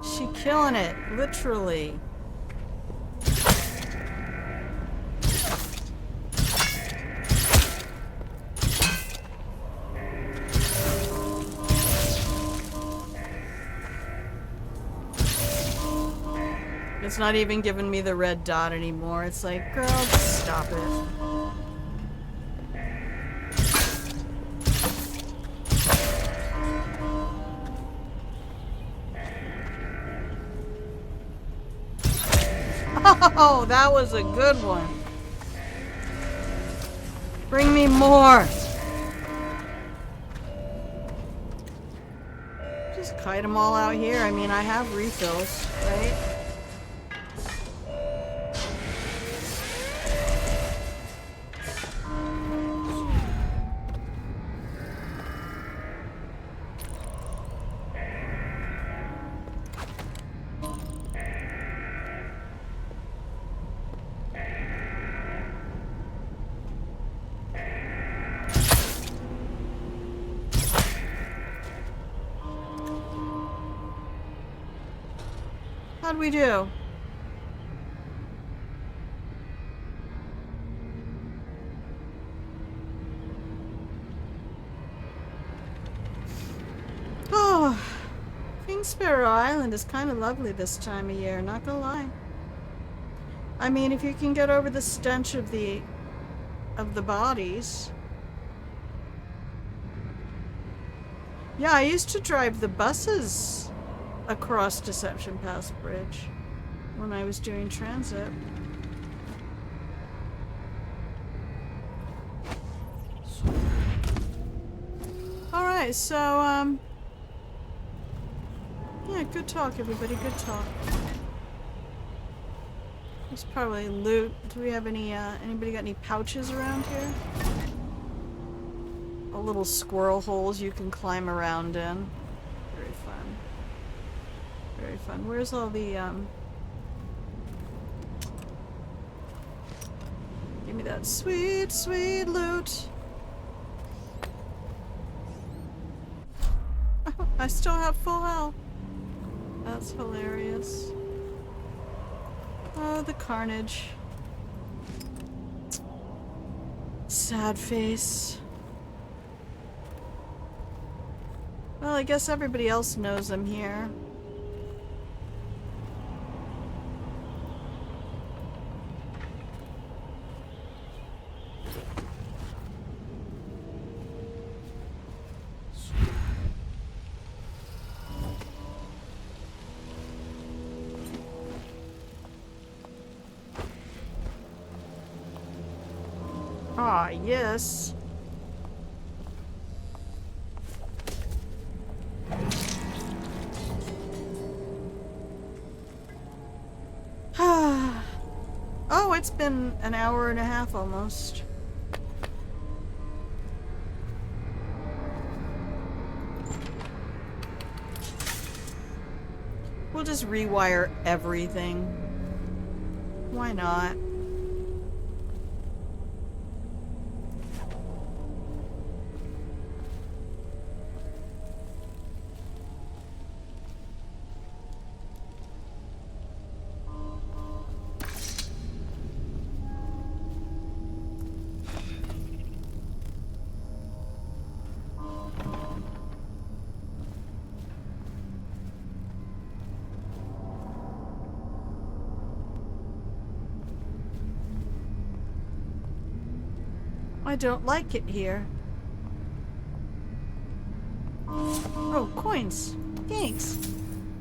She killing it, literally. It's not even giving me the red dot anymore. It's like, girl, just stop it. Oh, that was a good one. Bring me more. Just kite them all out here. I mean, I have refills, right? How'd we do? Oh, Kingsparrow Island is kind of lovely this time of year, not gonna lie. I mean, if you can get over the stench of the bodies. Yeah, I used to drive the buses across Deception Pass Bridge when I was doing transit. Alright, so, yeah, good talk, everybody, good talk. There's probably loot. Do we have any, anybody got any pouches around here? Little squirrel holes you can climb around in. Very fun. Very fun. Where's all the, give me that sweet, sweet loot. I still have full health. That's hilarious. Oh, the carnage. Sad face. Well, I guess everybody else knows I'm here. Ah, yes. Oh, it's been an hour and a half almost. We'll just rewire everything. Why not? I don't like it here. Oh, coins. Thanks.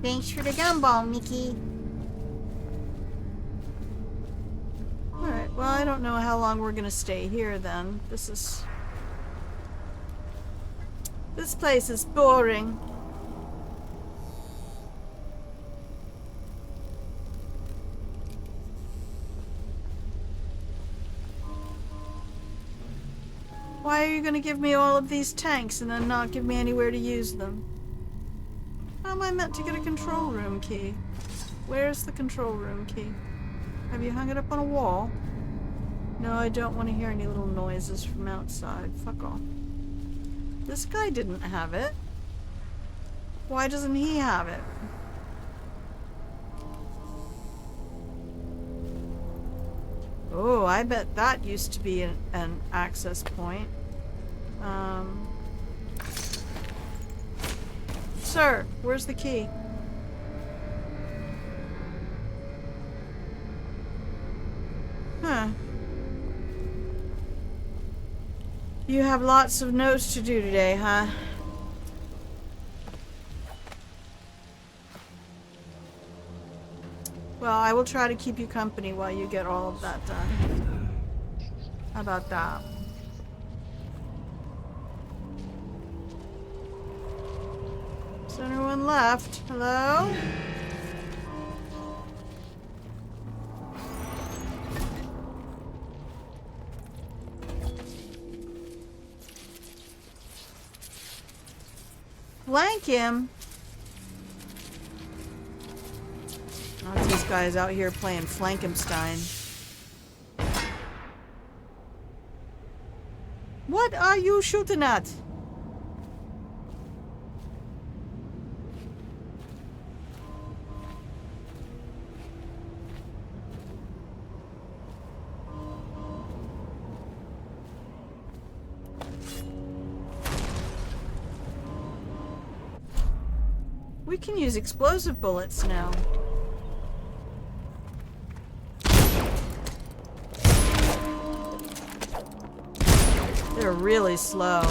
Thanks for the gumball, Mickey. Alright, well, I don't know how long we're gonna stay here then. This place is boring. Why are you gonna give me all of these tanks and then not give me anywhere to use them? How am I meant to get a control room key? Where's the control room key? Have you hung it up on a wall? No, I don't want to hear any little noises from outside. Fuck off. This guy didn't have it. Why doesn't he have it? Oh, I bet that used to be an access point. Sir, where's the key? Huh. You have lots of notes to do today, huh? Well, I will try to keep you company while you get all of that done. How about that? Is anyone left? Hello? Flank him? Oh, these guys out here playing Flankenstein. What are you shooting at? We can use explosive bullets now. They're really slow.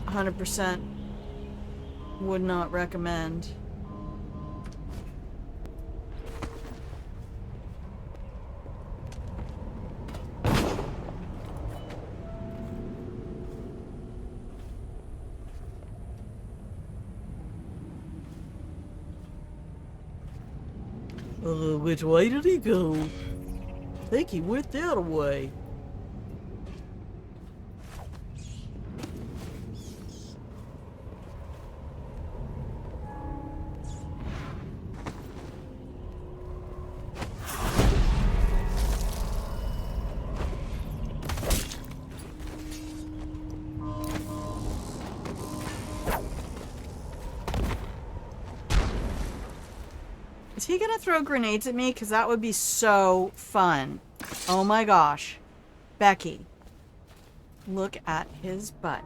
100% would not recommend. Which way did he go? I think he went that way. Is he gonna throw grenades at me? Because that would be so fun. Oh my gosh. Becky. Look at his butt.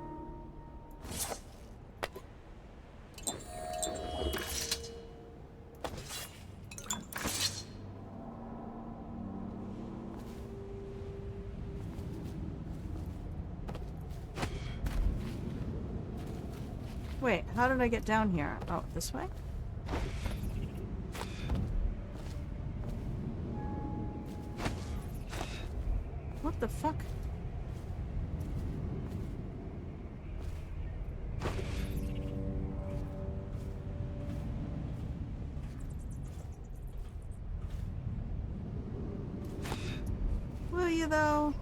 Wait, how did I get down here? Oh, this way? What the fuck? Will you though?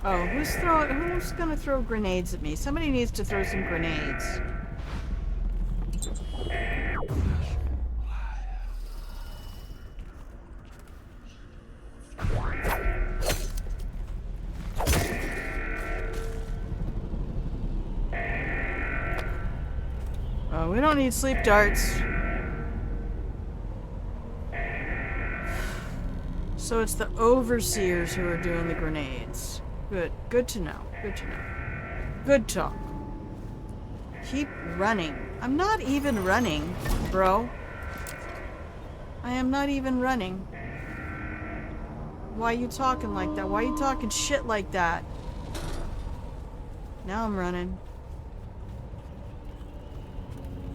Oh, who's gonna throw grenades at me? Somebody needs to throw some grenades. Oh, we don't need sleep darts. So it's the overseers who are doing the grenades. Good. Good to know. Good to know. Good talk. Keep running. I'm not even running, bro. I am not even running. Why are you talking like that? Why are you talking shit like that? Now I'm running.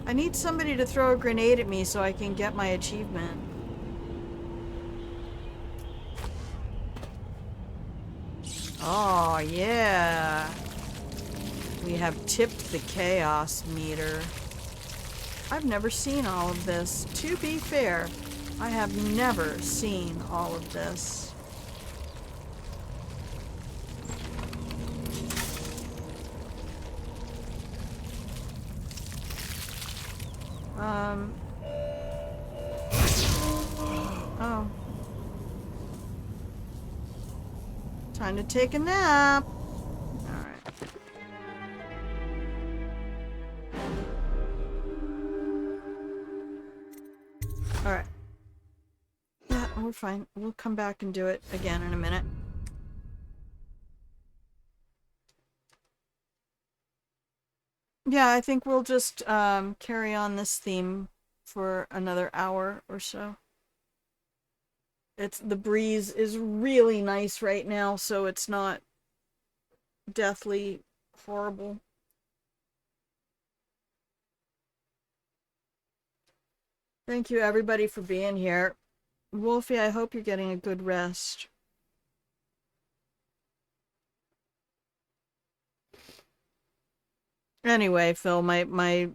I need somebody to throw a grenade at me so I can get my achievement. Oh, yeah. We have tipped the chaos meter. I've never seen all of this. To be fair, I have never seen all of this. Oh. Time to take a nap. Alright. Alright. Yeah, we're fine. We'll come back and do it again in a minute. Yeah, I think we'll just carry on this theme for another hour or so. The breeze is really nice right now, so it's not deathly horrible. Thank you everybody for being here. Wolfie, I hope you're getting a good rest. Anyway, Phil, my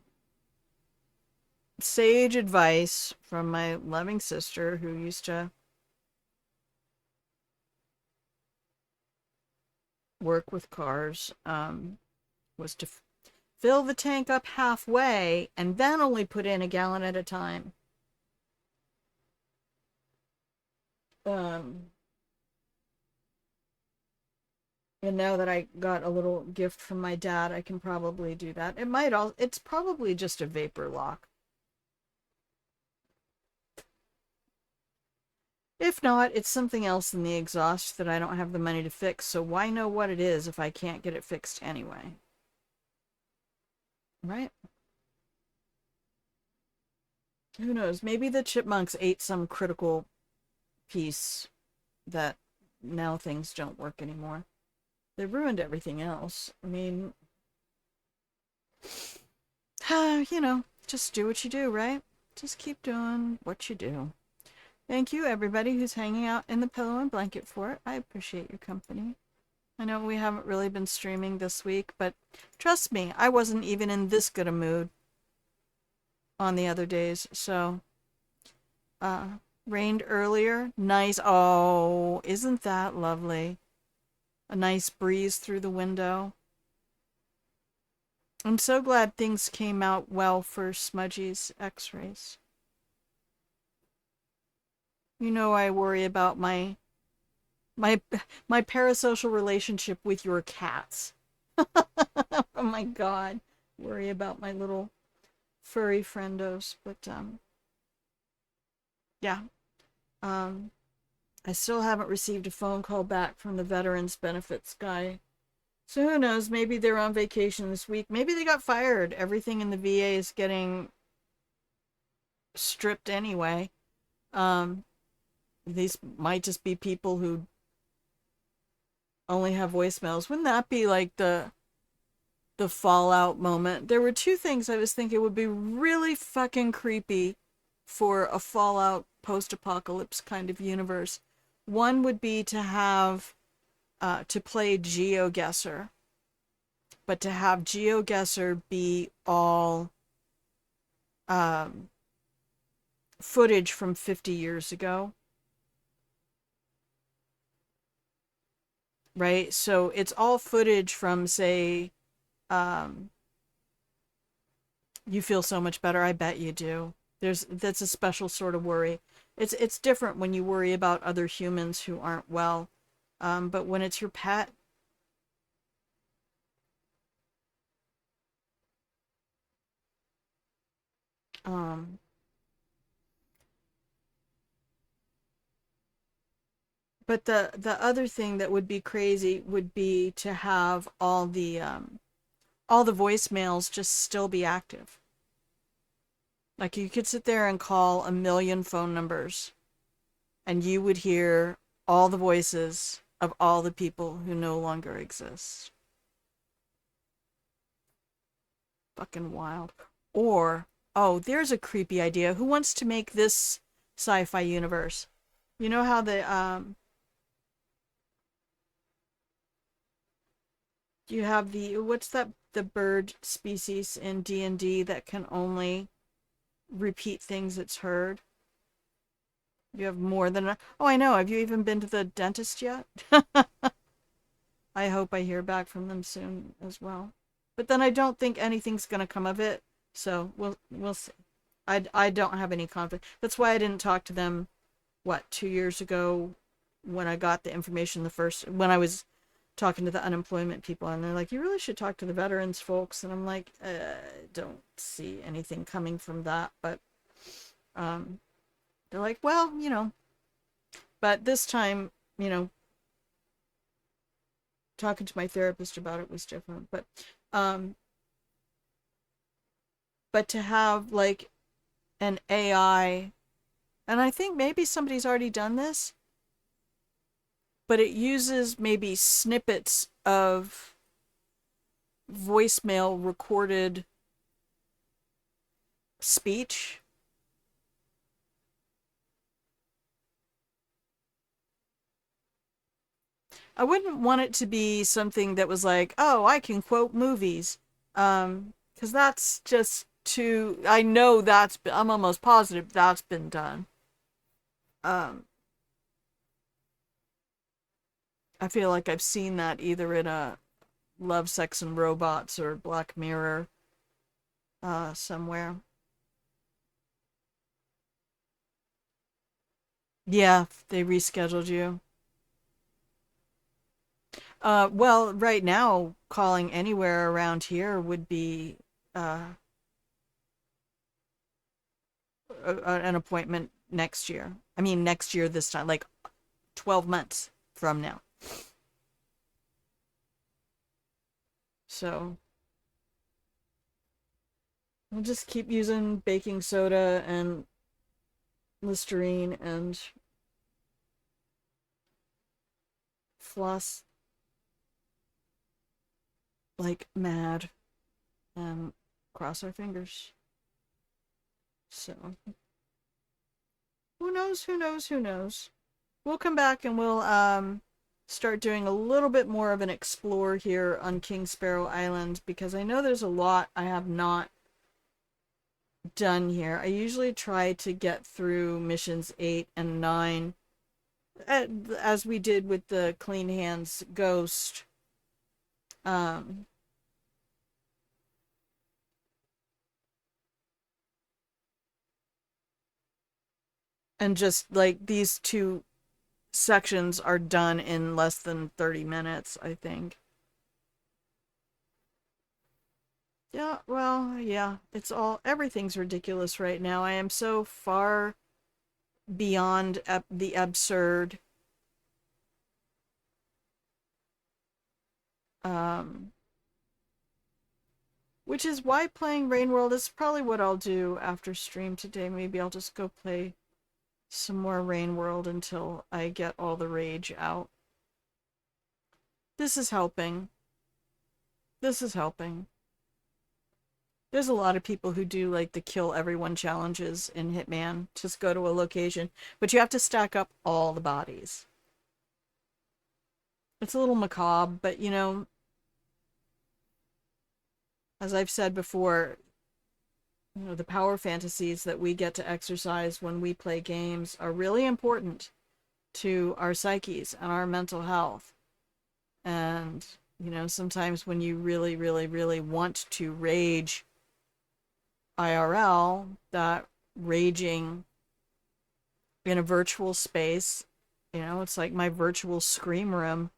sage advice from my loving sister who used to work with cars was to fill the tank up halfway and then only put in a gallon at a time. Um, and now that I got a little gift from my dad, I can probably do that. It's probably just a vapor lock. If not, it's something else in the exhaust that I don't have the money to fix, so why know what it is if I can't get it fixed anyway? Right? Who knows? Maybe the chipmunks ate some critical piece that now things don't work anymore. They ruined everything else. I mean, just do what you do, right? Just keep doing what you do. Thank you, everybody who's hanging out in the Pillow and Blanket Fort. I appreciate your company. I know we haven't really been streaming this week, but trust me, I wasn't even in this good a mood on the other days. So, rained earlier. Nice. Oh, isn't that lovely? A nice breeze through the window. I'm so glad things came out well for Smudgy's x-rays. You know, I worry about my parasocial relationship with your cats. Oh my god. Worry about my little furry friendos. But yeah. I still haven't received a phone call back from the Veterans Benefits guy. So who knows, maybe they're on vacation this week. Maybe they got fired. Everything in the VA is getting stripped anyway. These might just be people who only have voicemails. Wouldn't that be like the Fallout moment? There were two things I was thinking would be really fucking creepy for a Fallout post-apocalypse kind of universe. One would be to have to play GeoGuessr, but to have GeoGuessr be all footage from 50 years ago. Right? So it's all footage from, say, You Feel So Much Better, I Bet You Do. That's a special sort of worry. It's different when you worry about other humans who aren't well. But when it's your pet, but the other thing that would be crazy would be to have all the voicemails just still be active. Like you could sit there and call a million phone numbers and you would hear all the voices of all the people who no longer exist. Fucking wild. Or, oh, there's a creepy idea. Who wants to make this sci-fi universe? You know how you have what's the bird species in D&D that can only repeat things it's heard? You have more than oh, I know. Have you even been to the dentist yet? I hope I hear back from them soon as well. But then I don't think anything's gonna come of it. So we'll see. I don't have any confidence. That's why I didn't talk to them. What, 2 years ago, when I got the information when I was talking to the unemployment people, and they're like, you really should talk to the veterans folks, and I'm like, don't see anything coming from that. But they're like, well, but this time, talking to my therapist about it was different. But to have like an AI, and I think maybe somebody's already done this, but it uses maybe snippets of voicemail recorded speech. I wouldn't want it to be something that was like, oh, I can quote movies. Because that's just too, I'm almost positive that's been done. I feel like I've seen that either in a Love, Sex, and Robots or Black Mirror somewhere. Yeah, they rescheduled you. Well, right now, calling anywhere around here would be uh, an appointment next year. I mean, next year this time, like 12 months from now. So we'll just keep using baking soda and Listerine and floss like mad and cross our fingers. So who knows, who knows, who knows. We'll come back and we'll start doing a little bit more of an explore here on Kingsparrow Island because I know there's a lot I have not done here. I usually try to get through missions 8 and 9 as we did with the Clean Hands Ghost. Um, and just like these two sections are done in less than 30 minutes, I think. Yeah, well, yeah, everything's ridiculous right now. I am so far beyond the absurd. Um, which is why playing Rain World is probably what I'll do after stream today. Maybe I'll just go play some more Rain World until I get all the rage out. This is helping. This is helping. There's a lot of people who do like the kill everyone challenges in Hitman. Just go to a location, but you have to stack up all the bodies. It's a little macabre, but you know, as I've said before, you know, the power fantasies that we get to exercise when we play games are really important to our psyches and our mental health. And, you know, sometimes when you really, really, really want to rage IRL, that raging in a virtual space, you know, it's like my virtual scream room.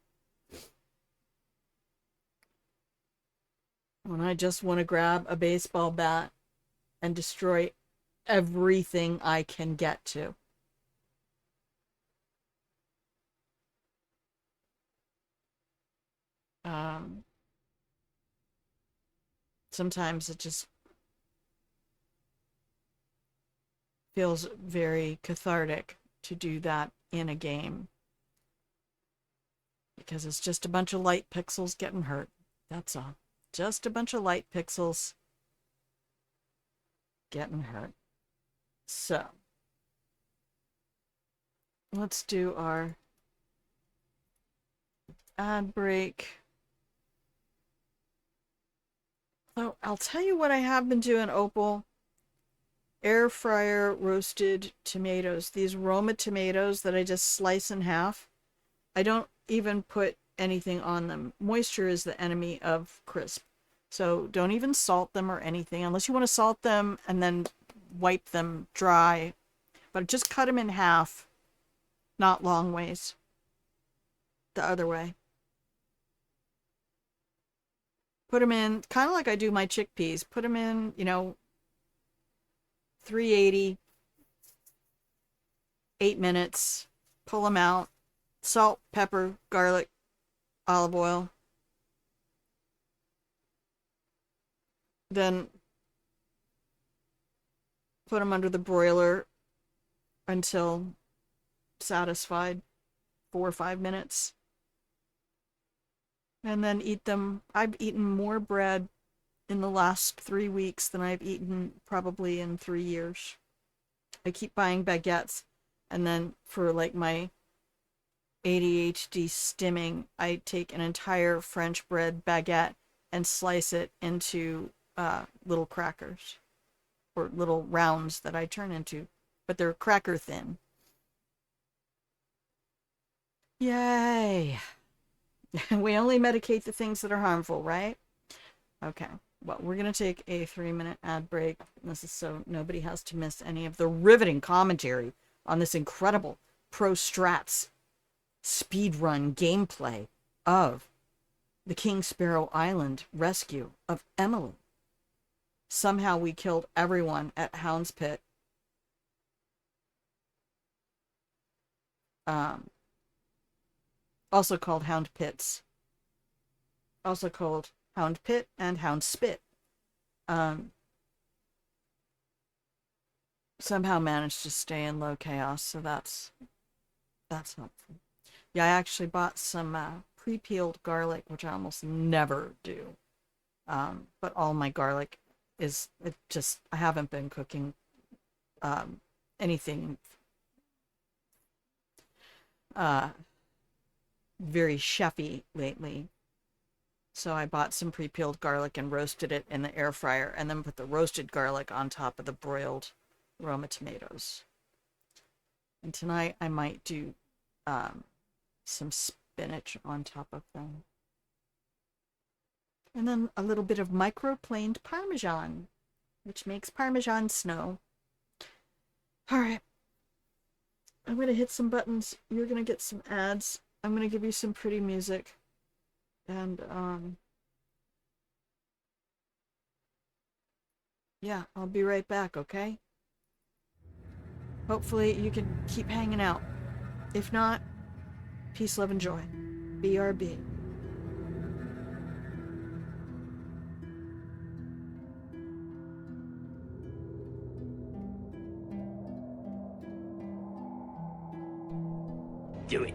When I just want to grab a baseball bat and destroy everything I can get to. Sometimes it just feels very cathartic to do that in a game because it's just a bunch of light pixels getting hurt. That's all. Just a bunch of light pixels getting hurt. So let's do our ad break. Oh, I'll tell you what I have been doing, Opal. Air fryer roasted tomatoes. These Roma tomatoes that I just slice in half. I don't even put anything on them. Moisture is the enemy of crisp. So don't even salt them or anything unless you want to salt them and then wipe them dry. But just cut them in half, not long ways. The other way. Put them in, kind of like I do my chickpeas. Put them in, you know, 380, 8 minutes. Pull them out. Salt, pepper, garlic, olive oil. Then put them under the broiler until satisfied, 4 or 5 minutes. And then eat them. I've eaten more bread in the last 3 weeks than I've eaten probably in 3 years. I keep buying baguettes, and then for like my ADHD stimming, I take an entire French bread baguette and slice it into little crackers or little rounds that I turn into, but they're cracker thin. Yay! We only medicate the things that are harmful, right? Okay. Well, we're going to take a 3-minute ad break. This is so nobody has to miss any of the riveting commentary on this incredible pro strats speedrun gameplay of the Kingsparrow Island rescue of Emily. Somehow we killed everyone at Hound's Pit. Also called Hound Pits. Also called Hound Pit and Hound Spit. Somehow managed to stay in low chaos, so that's helpful. Yeah, I actually bought some pre-peeled garlic, which I almost never do. But all my garlic I haven't been cooking anything very chefy lately. So I bought some pre-peeled garlic and roasted it in the air fryer, and then put the roasted garlic on top of the broiled Roma tomatoes. And tonight I might do some spinach on top of them. And then a little bit of microplaned Parmesan, which makes Parmesan snow. All right. I'm going to hit some buttons. You're going to get some ads. I'm going to give you some pretty music. And, yeah, I'll be right back, okay? Hopefully you can keep hanging out. If not, peace, love, and joy. BRB. Do it.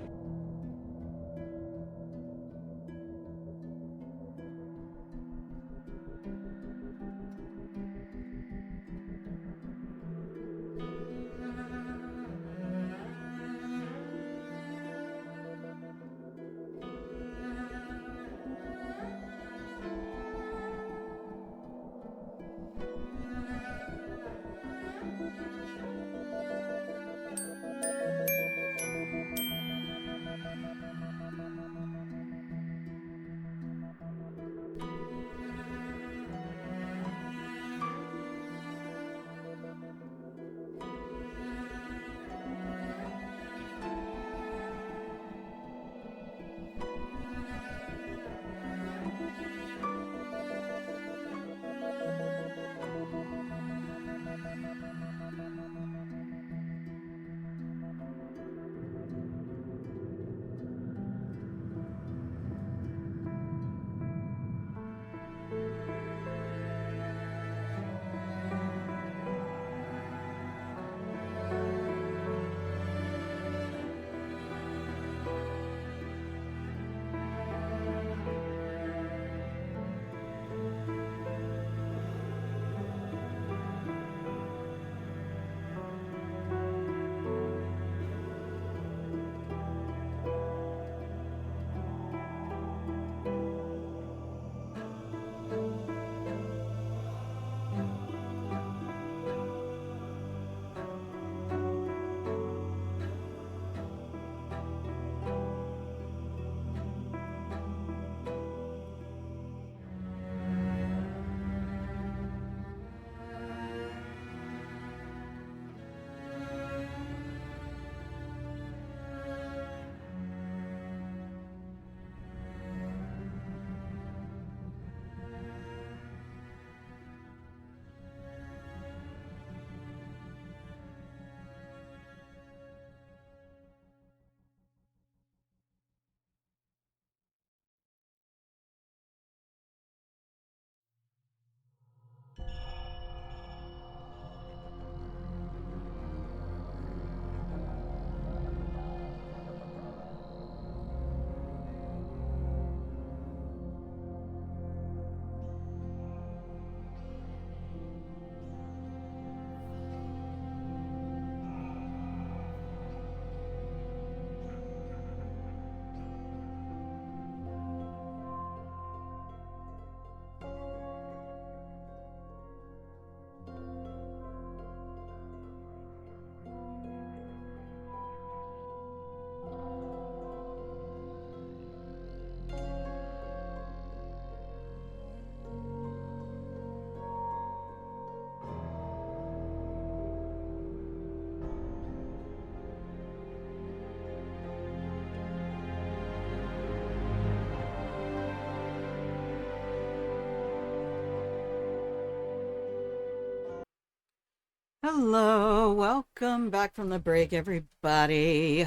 Hello, welcome back from the break, everybody.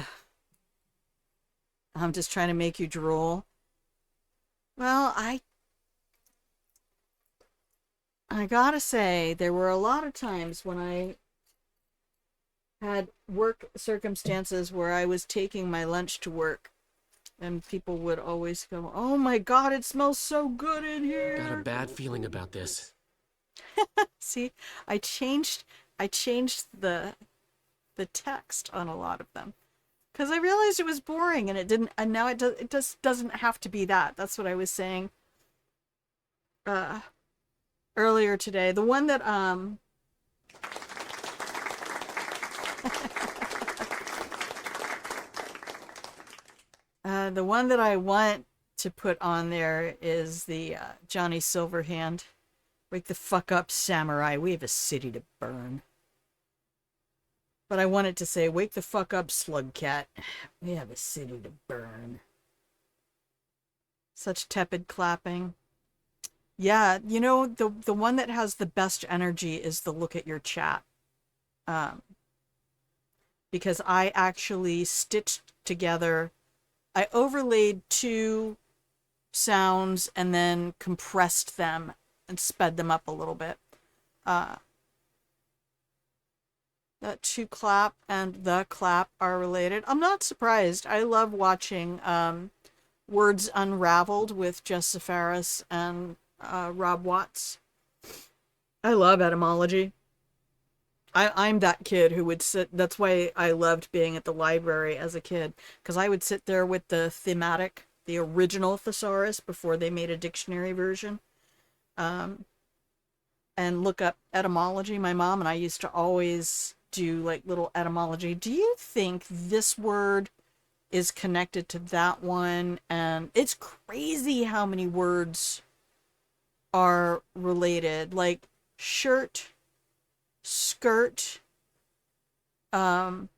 I'm just trying to make you drool. Well, I gotta say, there were a lot of times when I had work circumstances where I was taking my lunch to work, and people would always go, "Oh my God, it smells so good in here." Got a bad feeling about this. See, I changed the text on a lot of them because I realized it was boring, and it didn't. And now it just doesn't have to be that. That's what I was saying earlier today. The one that the one that I want to put on there is the Johnny Silverhand. Wake the fuck up, samurai. We have a city to burn. But I wanted to say, wake the fuck up, slugcat. We have a city to burn. Such tepid clapping. Yeah, you know, the one that has the best energy is the look at your chat. Because I actually stitched together, I overlaid 2 sounds and then compressed them and sped them up a little bit. That to clap and the clap are related. I'm not surprised. I love watching Words Unraveled with Jess Safaris and Rob Watts. I love etymology. I'm that kid who would sit. That's why I loved being at the library as a kid, because I would sit there with the thematic, the original thesaurus before they made a dictionary version, and look up etymology. My mom and I used to always do like little etymology. Do you think this word is connected to that one? And it's crazy how many words are related, like shirt, skirt. Oh,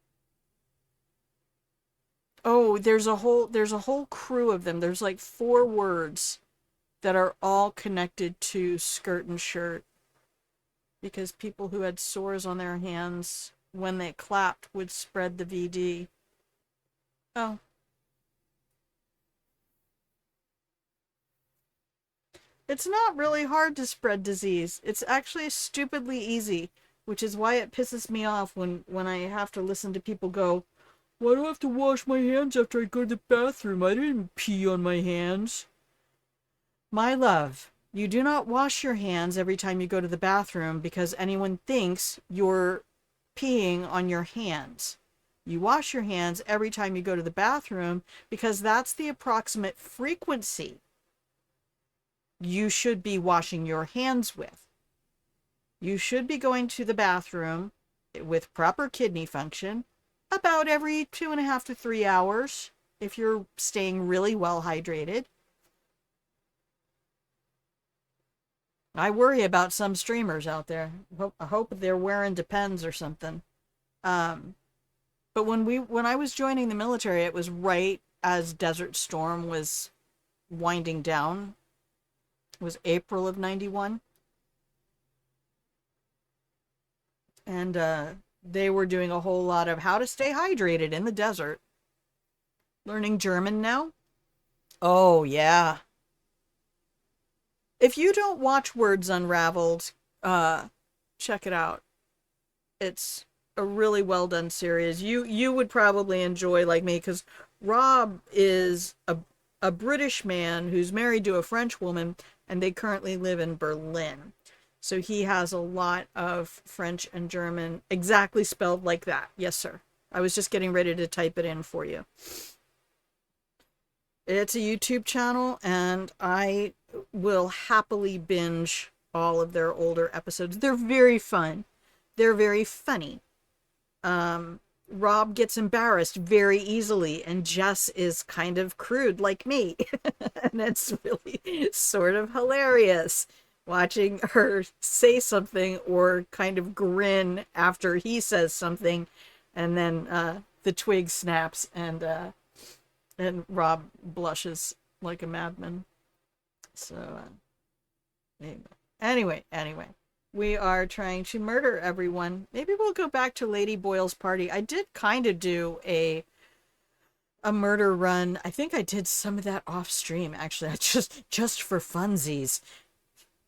there's a whole crew of them. There's like 4 words that are all connected to skirt and shirt, because people who had sores on their hands when they clapped would spread the VD. Oh. It's not really hard to spread disease. It's actually stupidly easy, which is why it pisses me off when I have to listen to people go, "Why do I have to wash my hands after I go to the bathroom? I didn't pee on my hands." My love, you do not wash your hands every time you go to the bathroom because anyone thinks you're peeing on your hands. You wash your hands every time you go to the bathroom because that's the approximate frequency you should be washing your hands with. You should be going to the bathroom with proper kidney function about every 2.5 to 3 hours if you're staying really well hydrated. I worry about some streamers out there. I hope they're wearing Depends or something. But when I was joining the military, it was right as Desert Storm was winding down. It was April of 91. And they were doing a whole lot of how to stay hydrated in the desert. Learning German now? Oh, yeah. If you don't watch Words Unraveled, check it out. It's a really well done series. You would probably enjoy, like me, because Rob is a British man who's married to a French woman, and they currently live in Berlin. So he has a lot of French and German exactly spelled like that. Yes, sir. I was just getting ready to type it in for you. It's a YouTube channel, and I will happily binge all of their older episodes. They're very fun. They're very funny. Rob gets embarrassed very easily, and Jess is kind of crude like me. And it's really sort of hilarious watching her say something or kind of grin after he says something, and then the twig snaps, and Rob blushes like a madman. So anyway. We are trying to murder everyone. Maybe we'll go back to Lady Boyle's party. I did kind of do a murder run. I think I did some of that off stream actually. I just for funsies.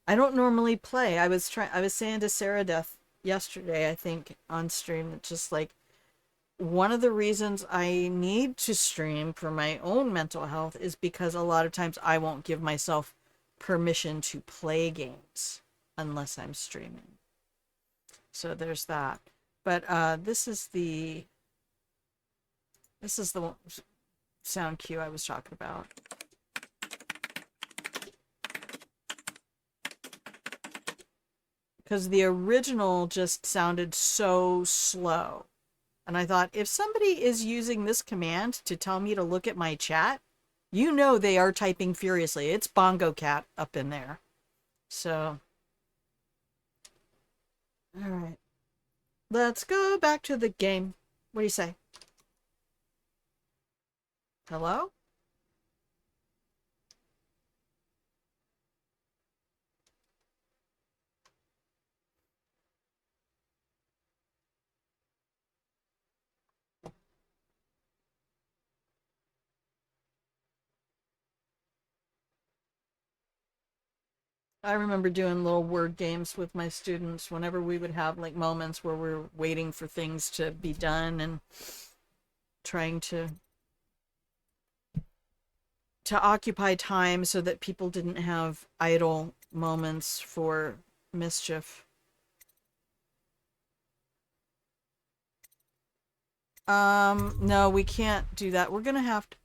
I don't normally play. I was saying to Sarah Death yesterday, I think on stream, that just like one of the reasons I need to stream for my own mental health is because a lot of times I won't give myself permission to play games unless I'm streaming. So there's that. But this is the sound cue I was talking about. Because the original just sounded so slow. And I thought, if somebody is using this command to tell me to look at my chat, you know they are typing furiously. It's Bongo Cat up in there. So, all right. Let's go back to the game. What do you say? Hello? I remember doing little word games with my students whenever we would have like moments where we're waiting for things to be done and trying to occupy time so that people didn't have idle moments for mischief. No, we can't do that. We're gonna have to.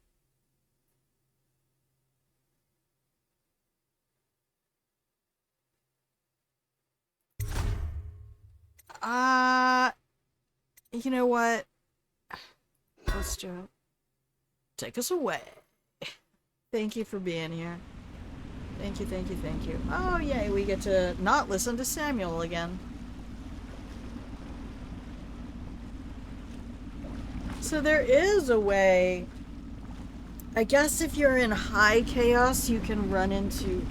You know what? Let's do it. Take us away. Thank you for being here. Thank you, thank you, thank you. Oh, yay, we get to not listen to Samuel again. So there is a way. I guess if you're in high chaos, you can run into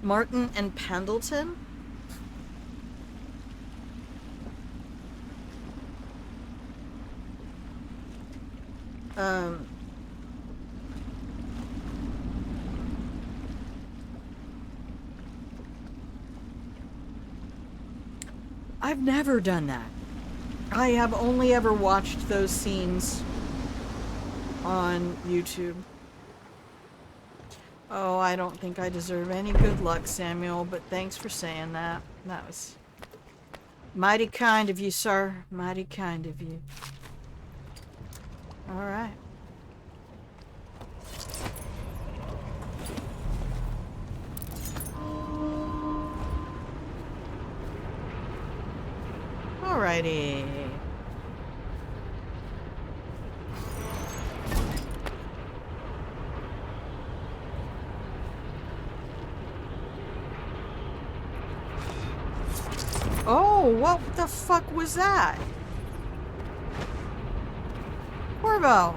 Martin and Pendleton. I've never done that. I have only ever watched those scenes on YouTube. Oh, I don't think I deserve any good luck, Samuel, but thanks for saying that. That was mighty kind of you, sir. Mighty kind of you. All right. Alrighty. Oh, what the fuck was that? Corvo.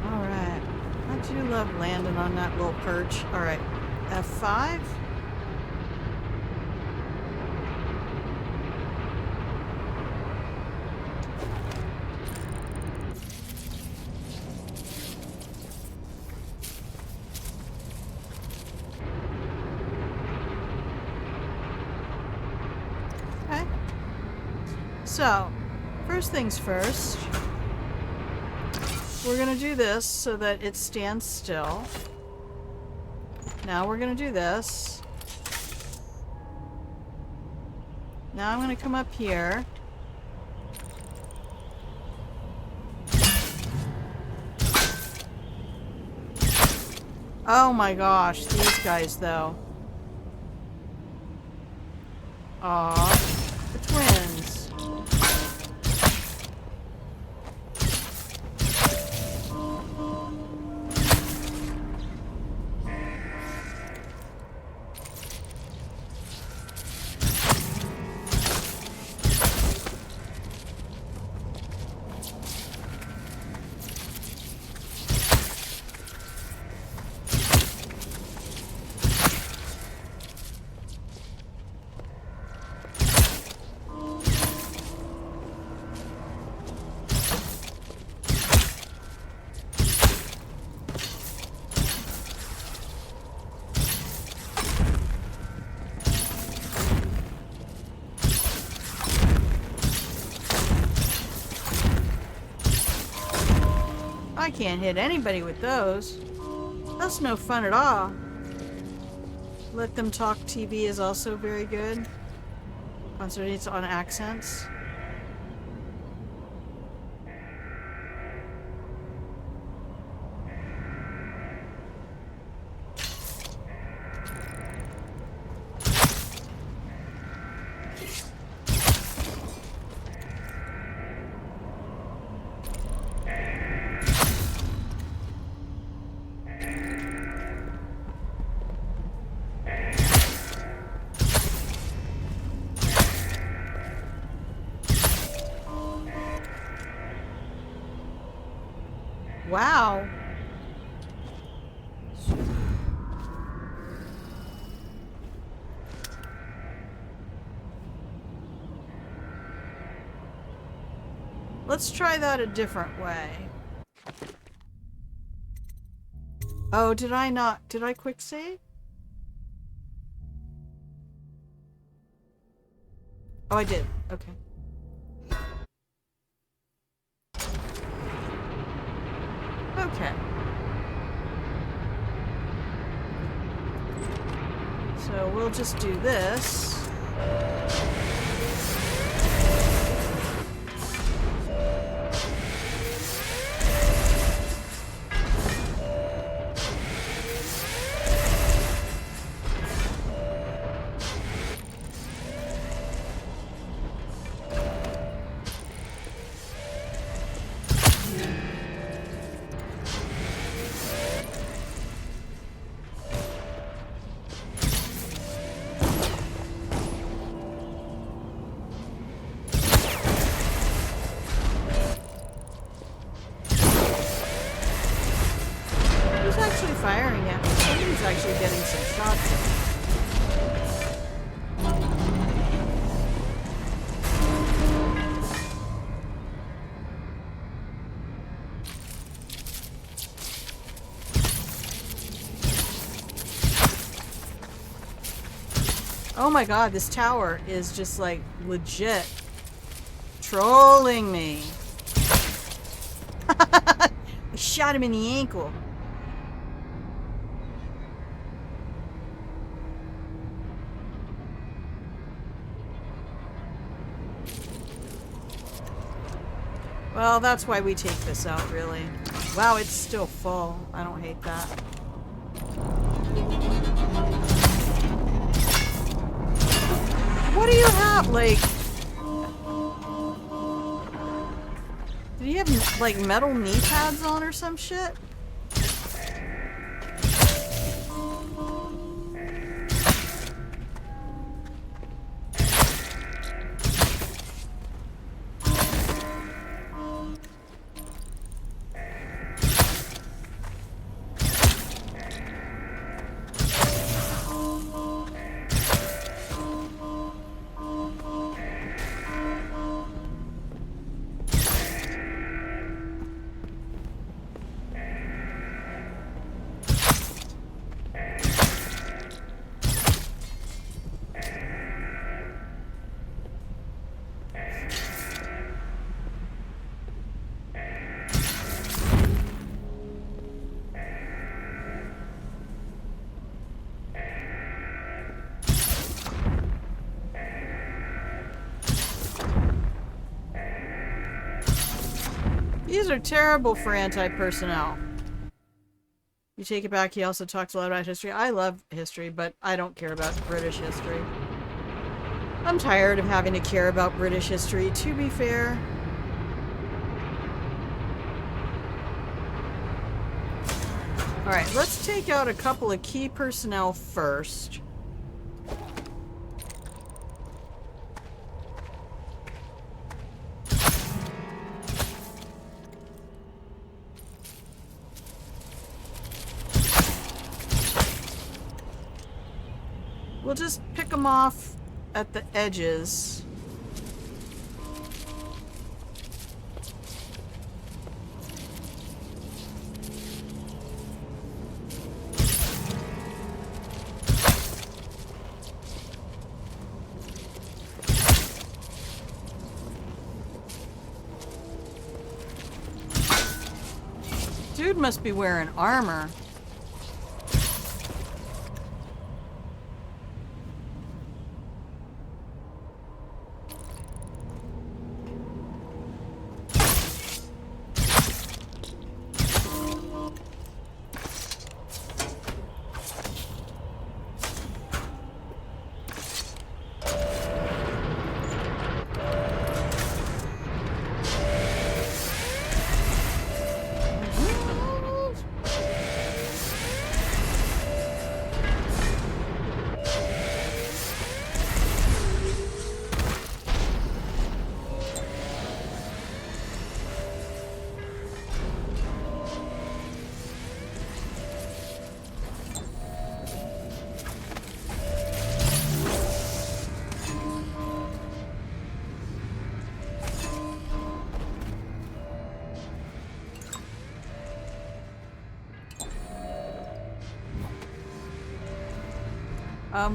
Alright. I do love landing on that little perch. Alright. F5. Okay. So, first things first. We're gonna do this so that it stands still. Now we're gonna do this. Now I'm gonna come up here. Oh my gosh, these guys though. Aw, the twins. I can't hit anybody with those. That's no fun at all. Let Them Talk TV is also very good. Concentrates on accents. Wow. Let's try that a different way. Oh, did I not? Did I quick save? Oh, I did. Okay. Okay. So we'll just do this. Firing at me. Somebody's actually getting some shots in. Oh my god, this tower is just like legit trolling me. I shot him in the ankle. Well, that's why we take this out, really. Wow, it's still full. I don't hate that. What do you have? Like... Do you have, like, metal knee pads on or some shit? These are terrible for anti-personnel. You take it back, he also talks a lot about history. I love history, but I don't care about British history. I'm tired of having to care about British history, to be fair. Alright, let's take out a couple of key personnel first. We'll just pick them off at the edges. dude must be wearing armor.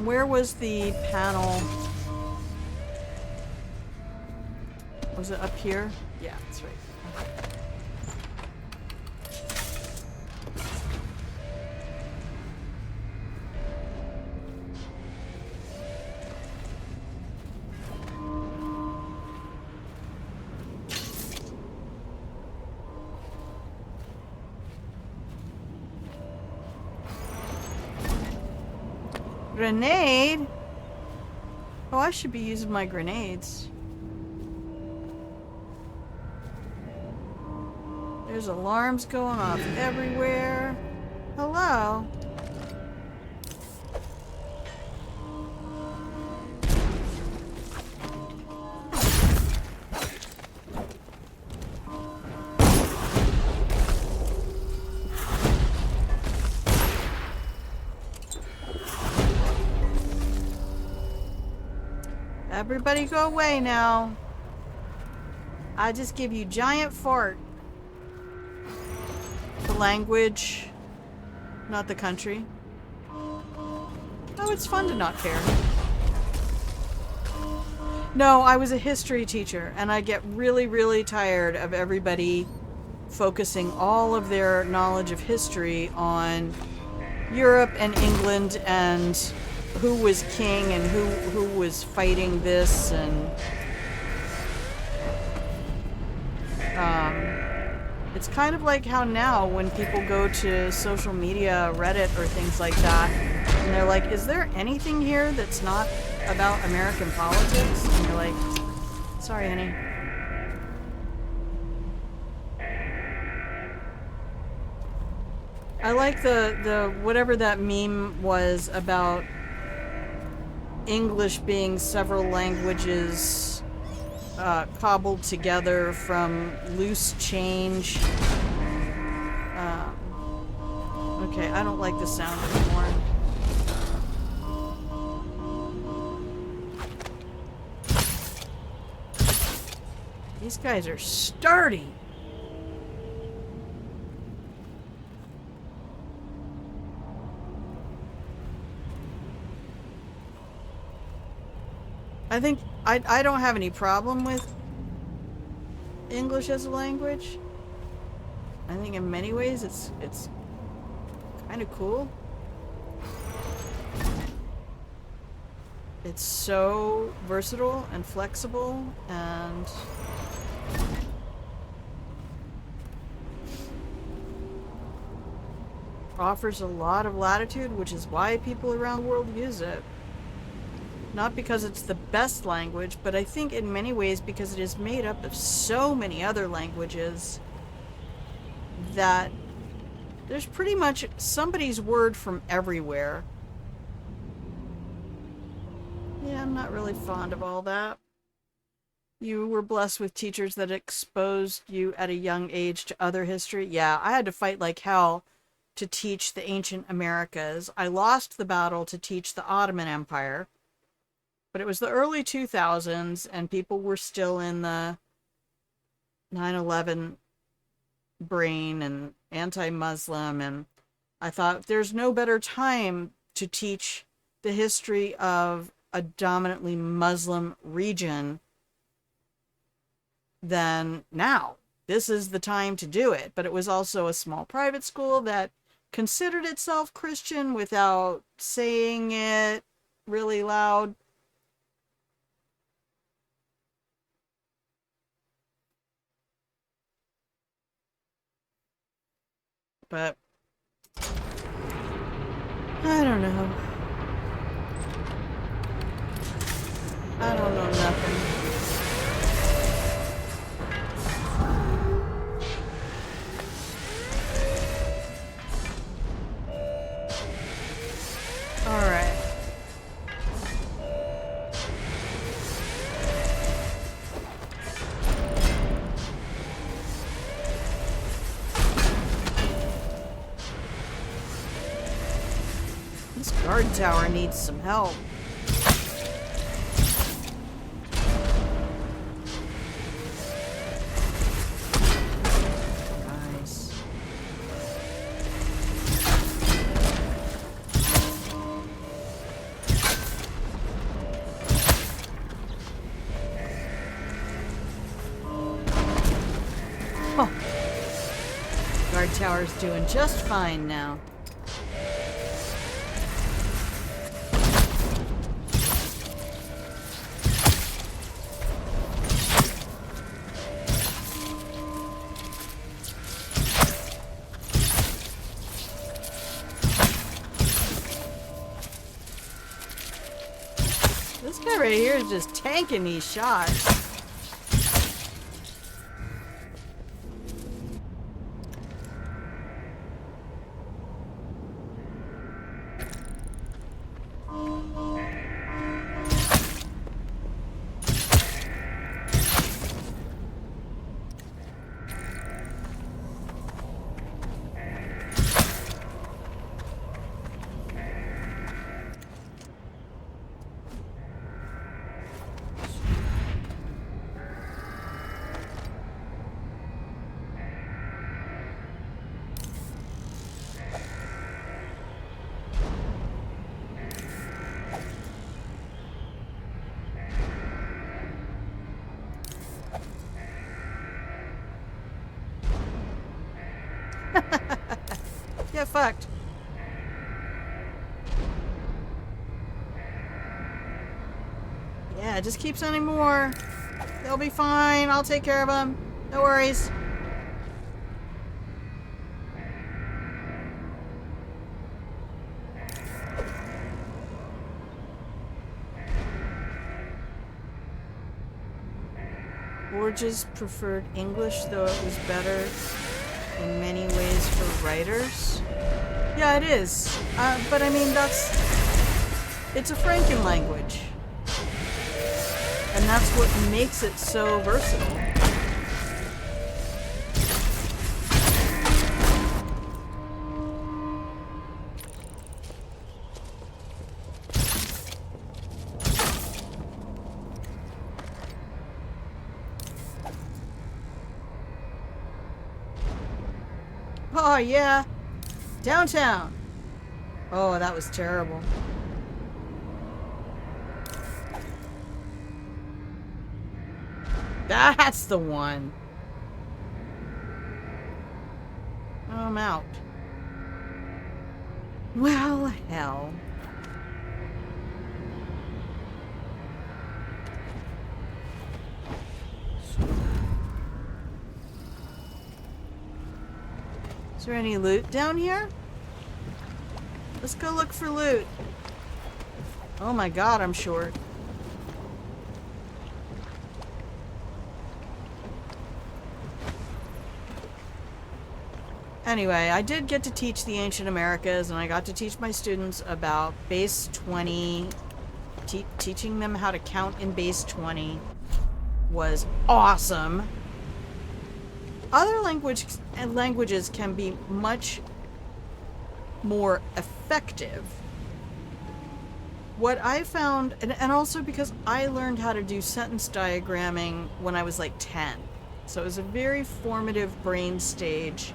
Where was the panel? Was it up here? Yeah, that's right. Grenade? Oh, I should be using my grenades. There's alarms going off everywhere. Hello? Everybody go away now. I just give you giant fart. The language, not the country. Oh, it's fun to not care. No, I was a history teacher, and I get really, really tired of everybody focusing all of their knowledge of history on Europe and England and who was king and who was fighting this, and it's kind of like how now when people go to social media, Reddit or things like that, and they're like, is there anything here that's not about American politics? And you're like, sorry, honey. I like the whatever that meme was about English being several languages cobbled together from loose change. Okay, I don't like the sound anymore. These guys are sturdy. I think I don't have any problem with English as a language. I think in many ways it's kind of cool. It's so versatile and flexible and offers a lot of latitude, which is why people around the world use it. Not because it's the best language, but I think in many ways because it is made up of so many other languages that there's pretty much somebody's word from everywhere. Yeah, I'm not really fond of all that. You were blessed with teachers that exposed you at a young age to other history. Yeah, I had to fight like hell to teach the ancient Americas. I lost the battle to teach the Ottoman Empire. But it was the early 2000s, and people were still in the 9/11 brain and anti-Muslim, and I thought there's no better time to teach the history of a dominantly Muslim region than now, this is the time to do it. But it was also a small private school that considered itself Christian without saying it really loud. But I don't know. I don't know nothing. All right. This guard tower needs some help. Nice. Oh. Guard tower's doing just fine now. This guy right here is just tanking these shots. Get fucked. Yeah, just keep sending more. They'll be fine. I'll take care of them. No worries. Borges preferred English, though it was better in many ways for writers. Yeah, it is. But I mean, it's a Franken language. And that's what makes it so versatile. Oh, yeah. Downtown. Oh, that was terrible. That's the one. Oh, I'm out. Well, hell. Is there any loot down here? Let's go look for loot. Oh my god, I'm short. Anyway, I did get to teach the Ancient Americas, and I got to teach my students about base 20. Teaching them how to count in base 20 was awesome. Other languages can be much more effective. What I found, and also because I learned how to do sentence diagramming when I was like 10. So it was a very formative brain stage.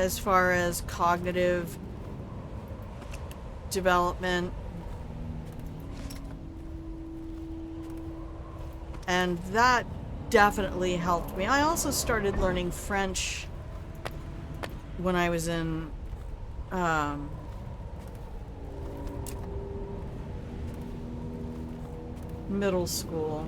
as far as cognitive development. And that definitely helped me. I also started learning French when I was in middle school.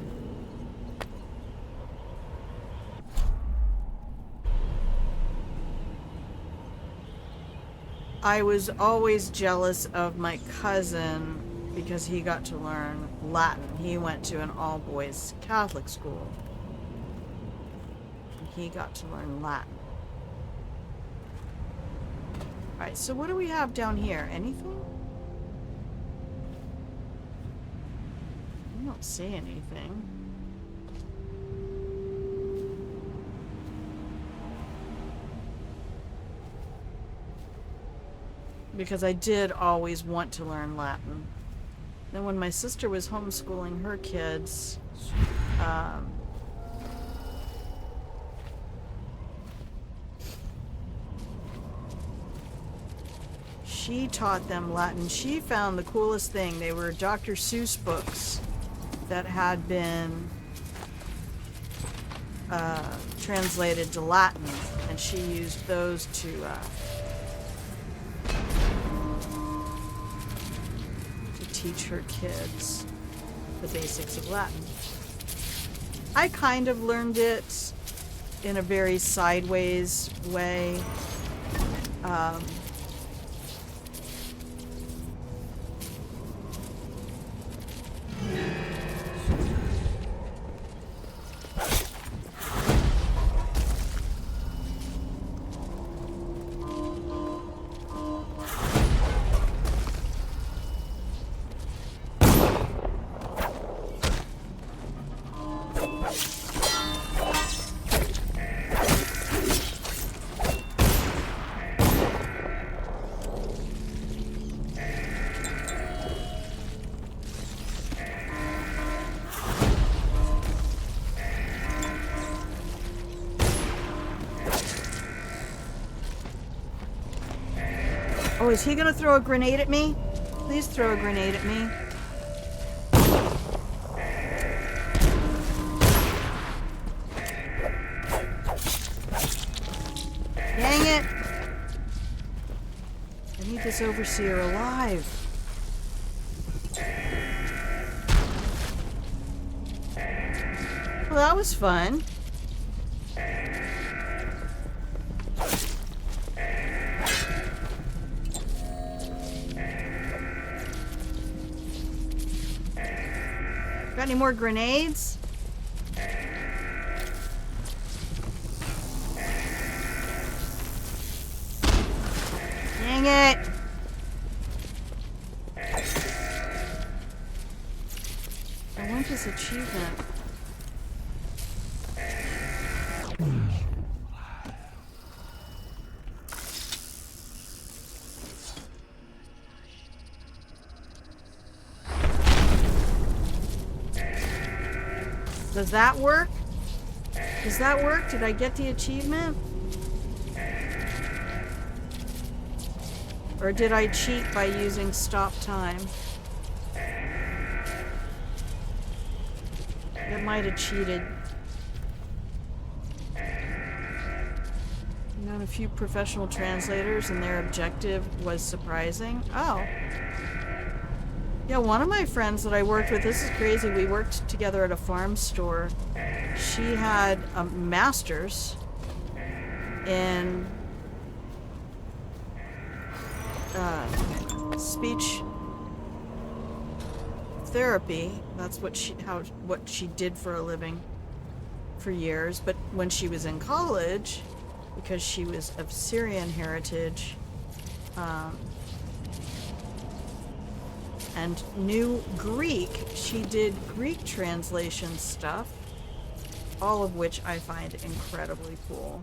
I was always jealous of my cousin because he got to learn Latin. He went to an all-boys Catholic school. And he got to learn Latin. Alright, so what do we have down here? Anything? I don't see anything. Because I did always want to learn Latin. Then when my sister was homeschooling her kids, she taught them Latin. She found the coolest thing. They were Dr. Seuss books that had been translated to Latin, and she used those to teach her kids the basics of Latin. I kind of learned it in a very sideways way. Oh, is he gonna throw a grenade at me? Please throw a grenade at me. Dang it! I need this overseer alive. Well, that was fun. Got any more grenades? Dang it! I want this achievement. Does that work? Does that work? Did I get the achievement? Or did I cheat by using stop time? I might have cheated. Known a few professional translators and their objective was surprising. Oh. Yeah, one of my friends that I worked with, this is crazy, we worked together at a farm store. She had a master's in speech therapy. That's what she did for a living for years. But when she was in college, because she was of Syrian heritage, and knew Greek, she did Greek translation stuff, all of which I find incredibly cool.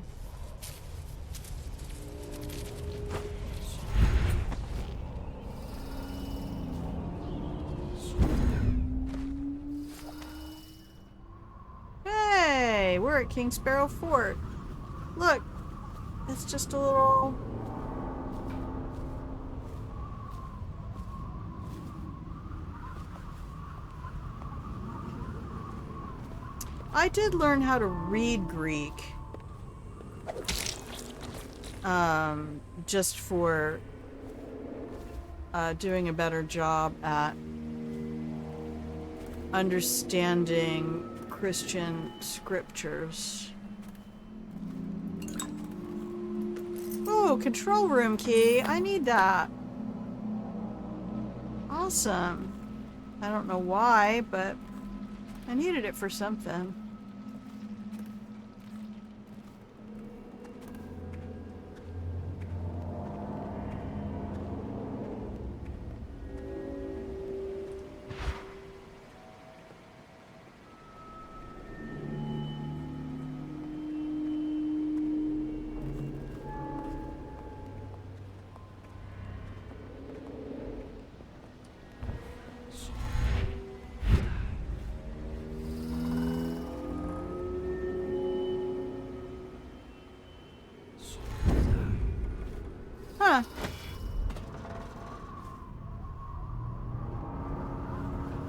Hey, we're at Kingsparrow Fort. Look, It's just a little... I did learn how to read Greek. Just for doing a better job at understanding Christian scriptures. Oh, control room key. I need that. Awesome. I don't know why, but I needed it for something. Huh.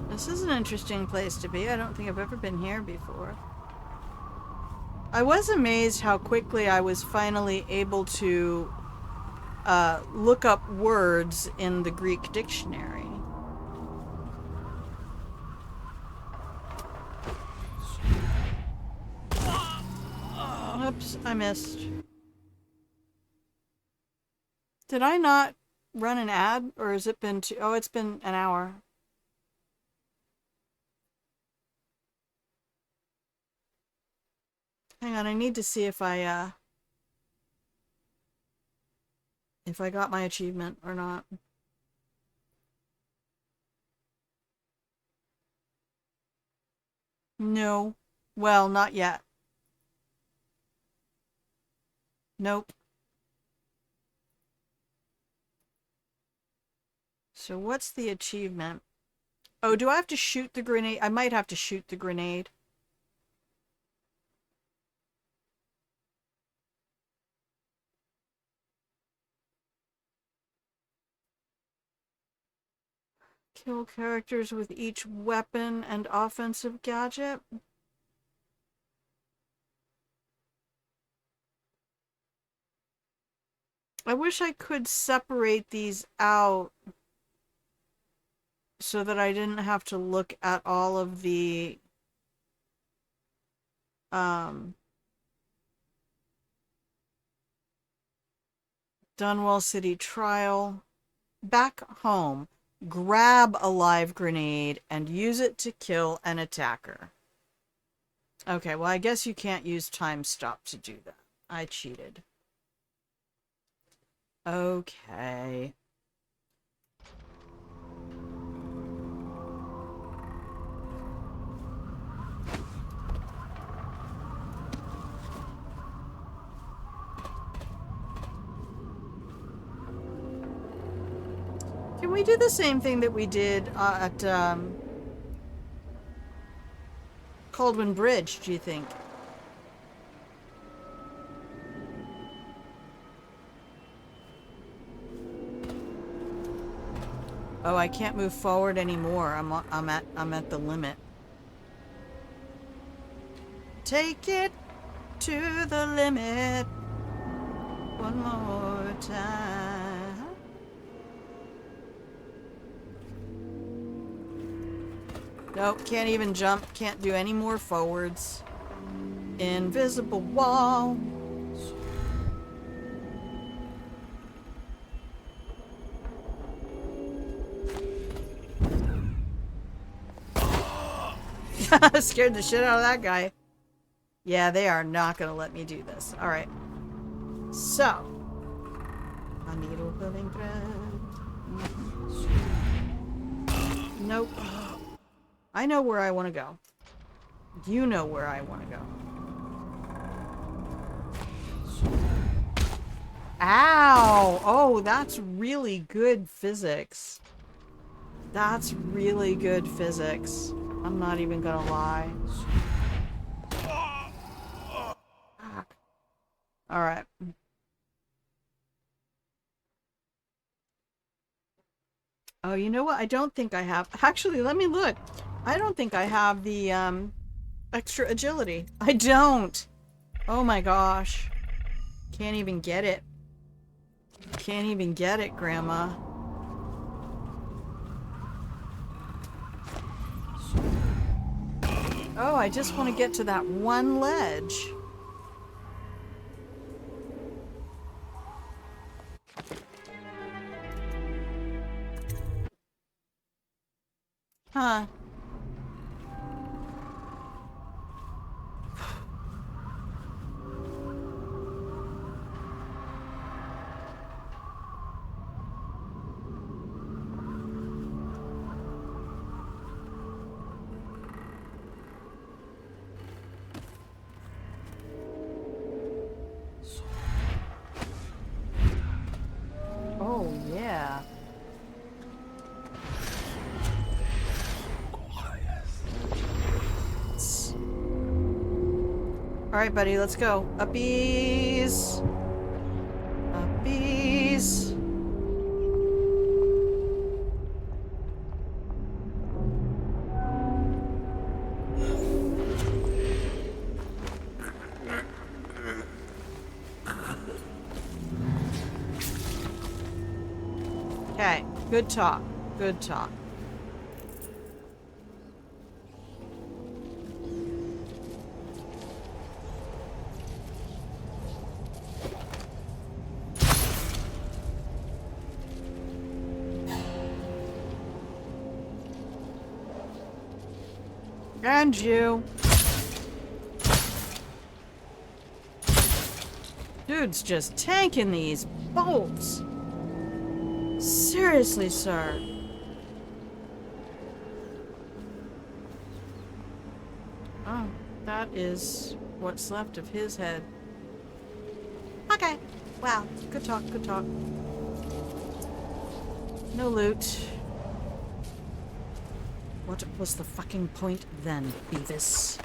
This is an interesting place to be. I don't think I've ever been here before. I was amazed how quickly I was finally able to look up words in the Greek dictionary. Oops, I missed. Did I not run an ad, or has it been two? Oh, it's been an hour. Hang on, I need to see if I got my achievement or not. No. Well, not yet. Nope. So what's the achievement? Oh, do I have to shoot the grenade? I might have to shoot the grenade. Kill characters with each weapon and offensive gadget. I wish I could separate these out so that I didn't have to look at all of the Dunwell City Trial. Back home, grab a live grenade and use it to kill an attacker. Okay, well I guess you can't use time stop to do that. I cheated. Okay. Can we do the same thing that we did at Caldwin Bridge, do you think? Oh, I can't move forward anymore. I'm at the limit. Take it to the limit one more time. Nope, can't even jump. Can't do any more forwards. Invisible wall. Scared the shit out of that guy. Yeah, they are not gonna let me do this. Alright. So. A needle filling thread. Nope. I know where I want to go. You know where I want to go. Ow! Oh, that's really good physics. That's really good physics. I'm not even gonna lie. Alright. Oh, you know what? I don't think I have. Actually, let me look. I don't think I have the extra agility. I don't. Oh my gosh. Can't even get it. Can't even get it, Grandma. Oh, I just want to get to that one ledge. Huh. Oh, yeah. Alright, buddy, let's go. Uppies! Uppies! Okay, good talk. Good talk. And you. Dude's just tanking these bolts. Seriously, sir. Oh, that is what's left of his head. Okay. Wow. Good talk, good talk. No loot. What was the fucking point then, Beavis?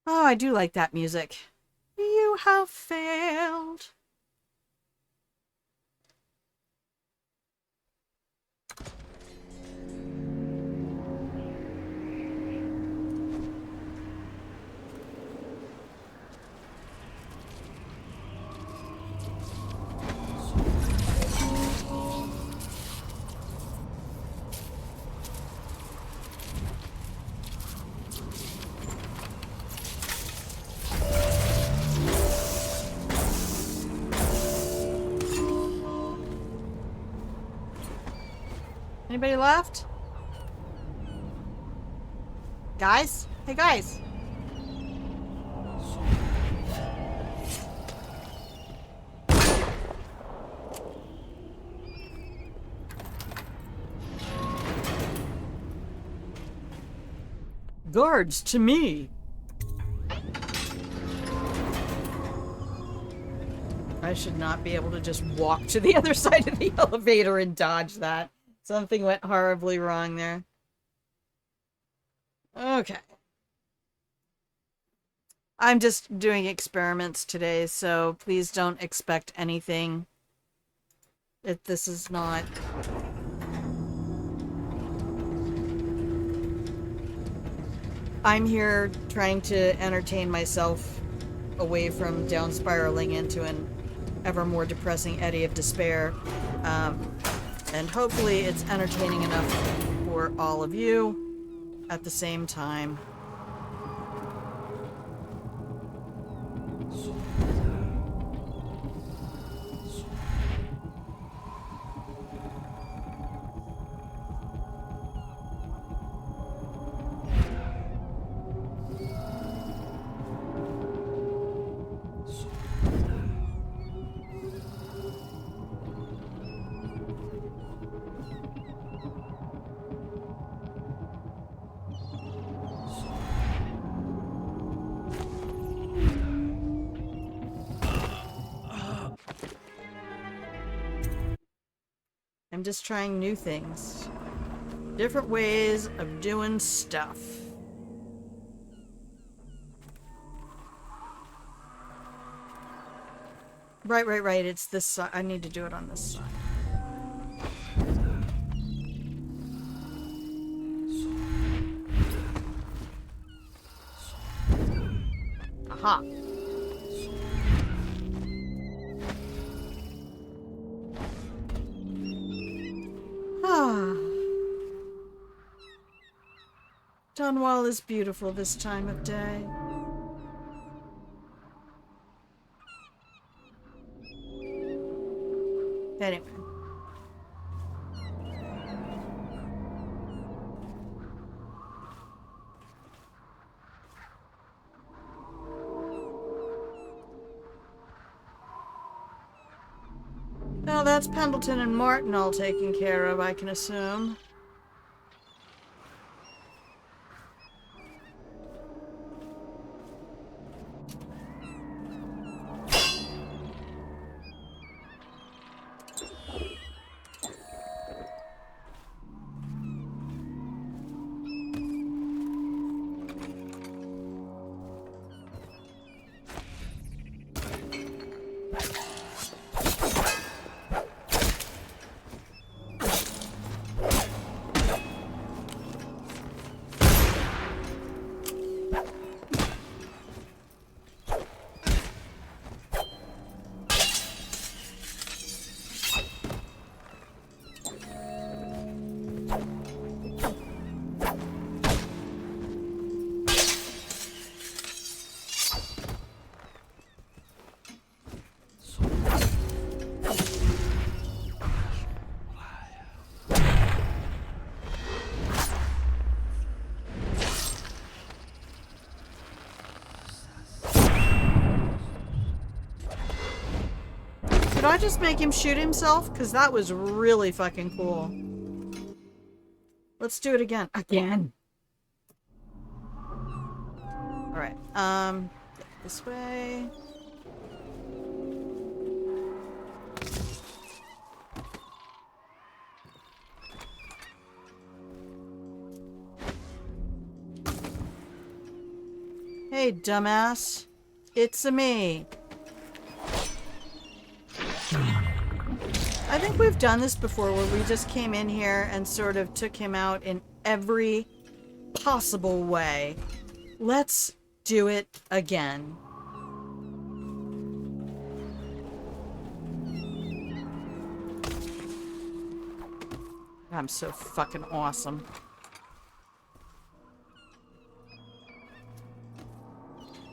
Oh, I do like that music. You have failed. Anybody left? Guys? Hey, guys. Guards to me. I should not be able to just walk to the other side of the elevator and dodge that. Something went horribly wrong there. Okay. I'm just doing experiments today, so please don't expect anything. This is not... I'm here trying to entertain myself away from down spiraling into an ever more depressing eddy of despair. And hopefully it's entertaining enough for all of you at the same time. I'm just trying new things. Different ways of doing stuff. Right. It's this side. I need to do it on this side. Aha. Ah. Dunwall is beautiful this time of day. Anyway. Well, that's Pendleton and Martin all taken care of, I can assume. Did I just make him shoot himself? Because that was really fucking cool. Let's do it again. Again. Alright. This way. Hey, dumbass. It's-a me. I think we've done this before where we just came in here and sort of took him out in every possible way. Let's do it again. I'm so fucking awesome.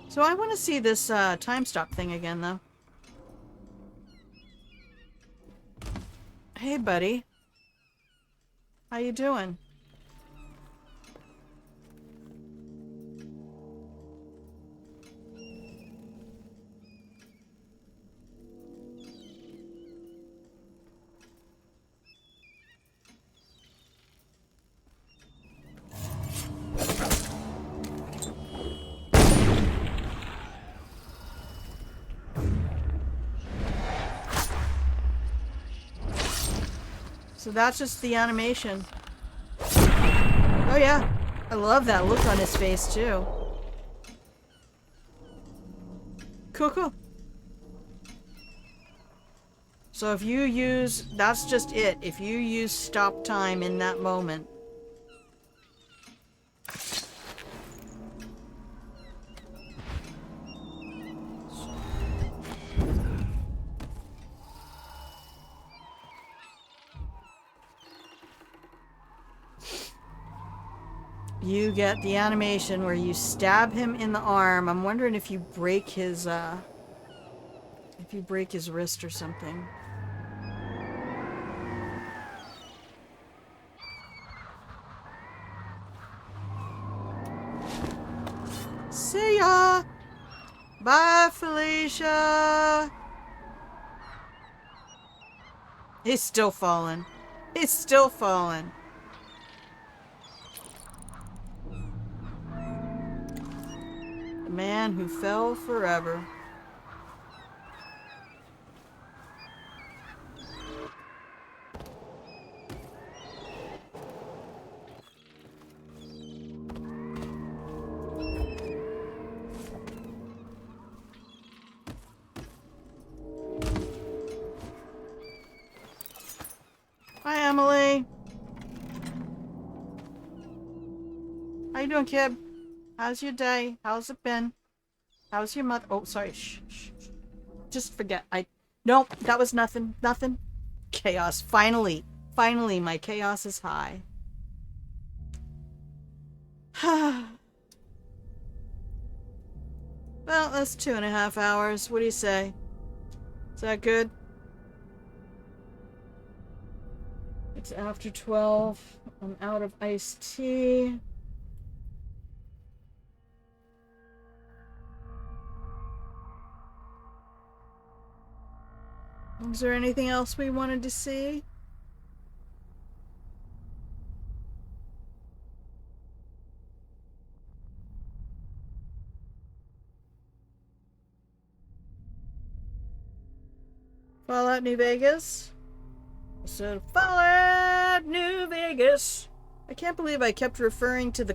So I want to see this time stop thing again, though. Hey, buddy. How you doing? So that's just the animation. Oh yeah, I love that look on his face too. Cool. So if you use, that's just it. If you use stop time in that moment. You get the animation where you stab him in the arm. I'm wondering if you break his wrist or something. See ya! Bye, Felicia! He's still falling. He's still falling. The man who fell forever. you doing, kid? How's your day? How's it been? How's your mother? Oh, sorry. Shh, shh, shh. Just forget. Nope, that was nothing. Nothing. Chaos. Finally. Finally, my chaos is high. Well, that's 2.5 hours. What do you say? Is that good? It's after 12. I'm out of iced tea. Is there anything else we wanted to see? Fallout New Vegas? I said Fallout New Vegas. I can't believe I kept referring to the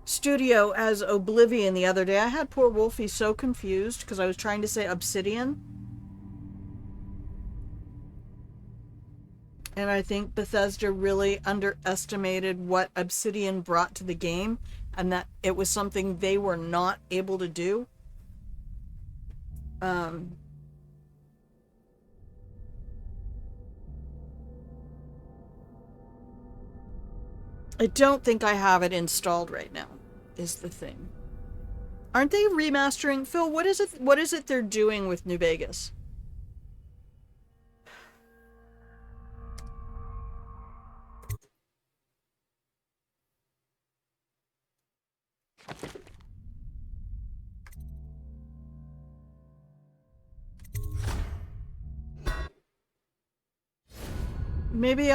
studio as Oblivion the other day. I had poor Wolfie so confused because I was trying to say Obsidian. And I think Bethesda really underestimated what Obsidian brought to the game, and that it was something they were not able to do. I don't think I have it installed right now, is the thing. Aren't they remastering? Phil, what is it they're doing with New Vegas? Maybe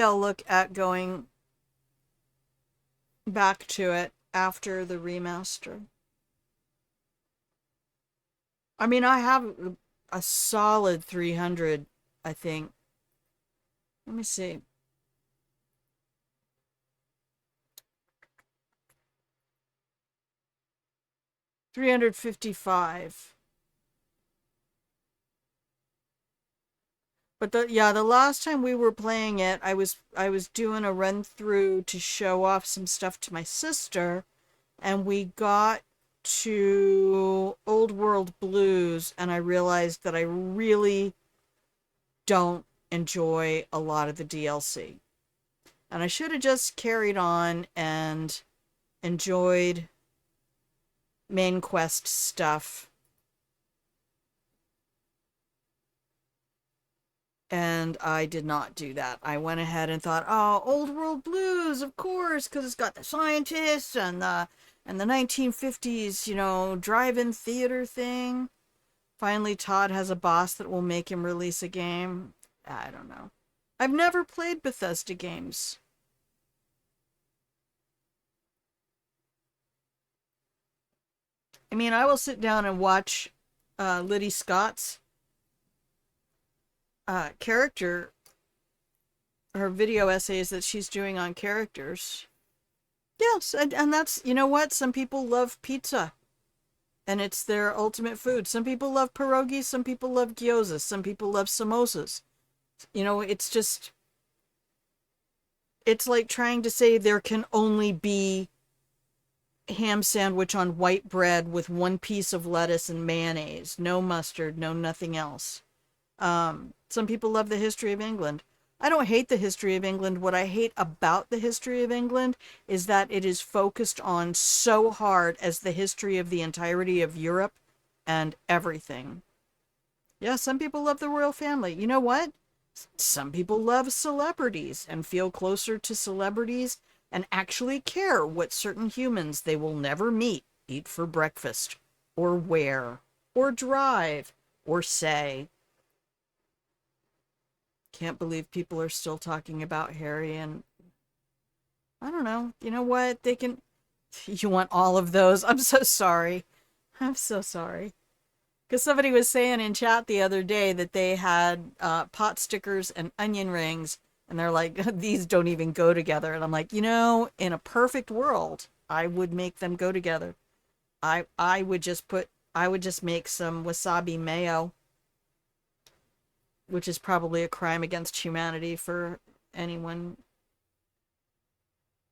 I'll look at going back to it after the remaster. I mean, I have a solid 300, I think. Let me see. $355. But the last time we were playing it, I was doing a run through to show off some stuff to my sister, and we got to Old World Blues, and I realized that I really don't enjoy a lot of the DLC. And I should have just carried on and enjoyed main quest stuff. And I did not do that. I went ahead and thought, oh, Old World Blues, of course, because it's got the scientists and the 1950s, drive-in theater thing. Finally, Todd has a boss that will make him release a game. I don't know. I've never played Bethesda games. I mean, I will sit down and watch Liddy Scott's character, her video essays that she's doing on characters. Yes, and that's, you know what? Some people love pizza, and it's their ultimate food. Some people love pierogies, some people love gyozas, some people love samosas. It's like trying to say there can only be ham sandwich on white bread with one piece of lettuce and mayonnaise, no mustard, no nothing else. Some people love the history of England. I don't hate the history of England. What I hate about the history of England is that it is focused on so hard as the history of the entirety of Europe and everything. Yeah, some people love the royal family. You know what? Some people love celebrities and feel closer to celebrities and actually care what certain humans they will never meet eat for breakfast, or wear, or drive, or say. Can't believe people are still talking about Harry, and I don't know. You know what? You want all of those? I'm so sorry. I'm so sorry. Because somebody was saying in chat the other day that they had pot stickers and onion rings, and they're like, these don't even go together. And I'm like, in a perfect world, I would make them go together. I would just make some wasabi mayo. which is probably a crime against humanity for anyone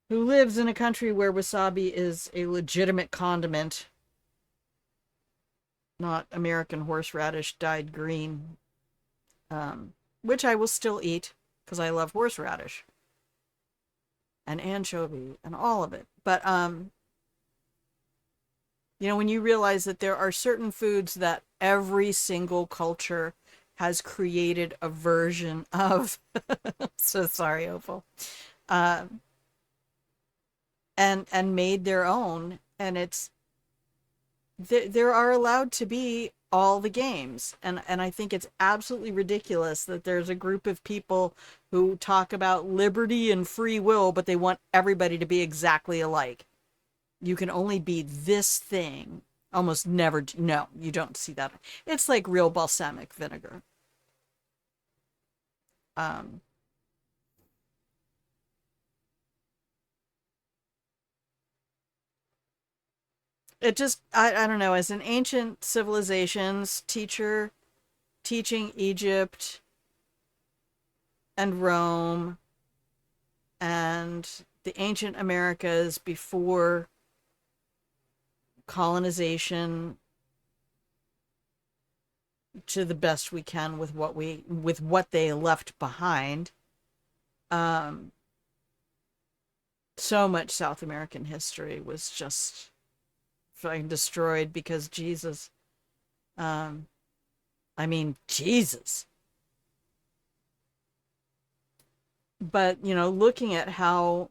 who lives in a country where wasabi is a legitimate condiment, not American horseradish dyed green, which I will still eat because I love horseradish and anchovy and all of it. But when you realize that there are certain foods that every single culture has created a version of, so sorry, Opal, and made their own, and there are allowed to be all the games, and I think it's absolutely ridiculous that there's a group of people who talk about liberty and free will, but they want everybody to be exactly alike. You can only be this thing. Almost never. No, you don't see that. It's like real balsamic vinegar. It just, I don't know, as an ancient civilizations teacher, teaching Egypt and Rome and the ancient Americas before colonization, to the best we can with what they left behind. So much South American history was just fucking destroyed because Jesus. Jesus. But, looking at how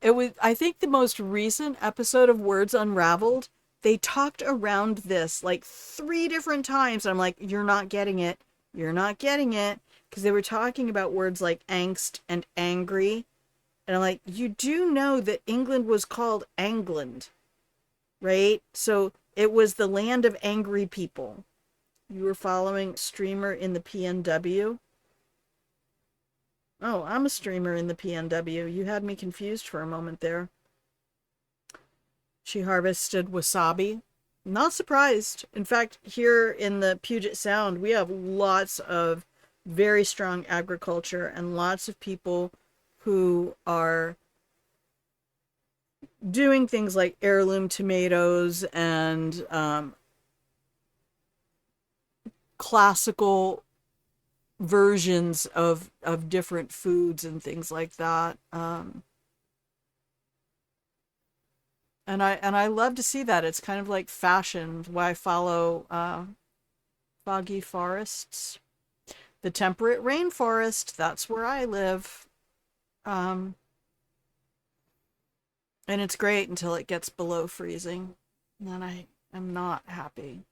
it was, I think the most recent episode of Words Unraveled, they talked around this like 3 different times. I'm like, you're not getting it. You're not getting it. Because they were talking about words like angst and angry. And I'm like, you do know that England was called Angland, right? So it was the land of angry people. You were following a streamer in the PNW. Oh, I'm a streamer in the PNW. You had me confused for a moment there. She harvested wasabi. Not surprised. In fact, here in the Puget Sound, we have lots of very strong agriculture and lots of people who are doing things like heirloom tomatoes and classical versions of different foods and things like that. And I love to see that. It's kind of like fashion. Why I follow foggy forests, the temperate rainforest. That's where I live. And it's great until it gets below freezing. Then I am not happy.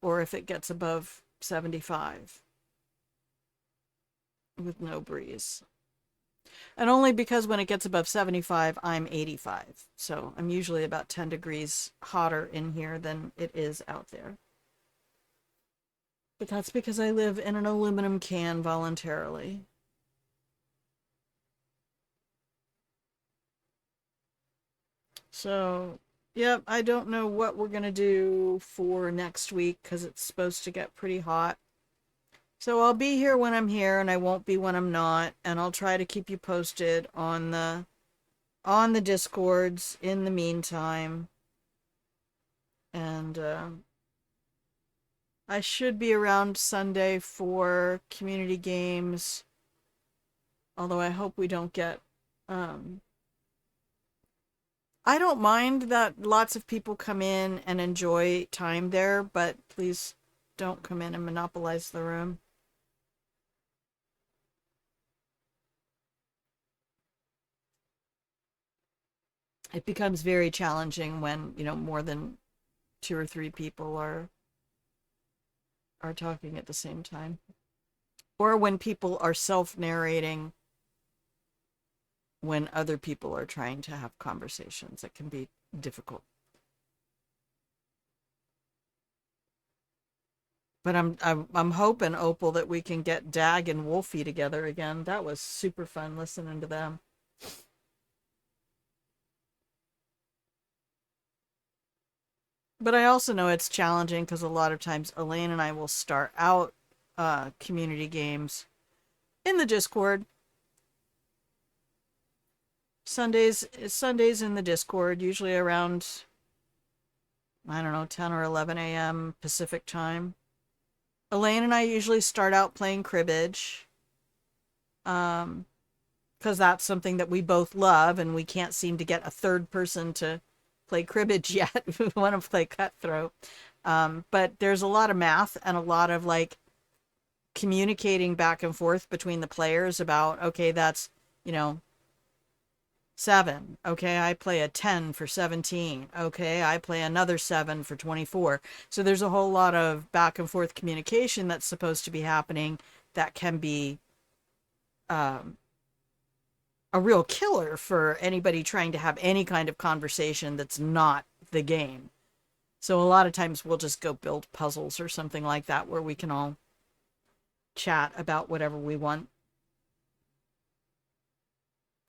Or if it gets above 75 with no breeze. And only because when it gets above 75, I'm 85. So I'm usually about 10 degrees hotter in here than it is out there. But that's because I live in an aluminum can voluntarily. So, yep, I don't know what we're going to do for next week because it's supposed to get pretty hot. So I'll be here when I'm here and I won't be when I'm not, and I'll try to keep you posted on the Discords in the meantime. And I should be around Sunday for community games. Although I hope we don't get I don't mind that lots of people come in and enjoy time there, but please don't come in and monopolize the room. It becomes very challenging when, more than 2 or 3 people are talking at the same time. Or when people are self-narrating when other people are trying to have conversations. It can be difficult. But I'm hoping, Opal, that we can get Dag and Wolfie together again. That was super fun listening to them. But I also know it's challenging because a lot of times Elaine and I will start out community games in the Discord. Sundays in the Discord, usually around, I don't know, 10 or 11 a.m. Pacific time. Elaine and I usually start out playing cribbage. Because that's something that we both love, and we can't seem to get a third person to play cribbage yet. We want to play cutthroat. But there's a lot of math and a lot of like communicating back and forth between the players about, okay, that's, 7. Okay, I play a 10 for 17. Okay, I play another 7 for 24. So there's a whole lot of back and forth communication that's supposed to be happening that can be a real killer for anybody trying to have any kind of conversation that's not the game. So a lot of times we'll just go build puzzles or something like that where we can all chat about whatever we want.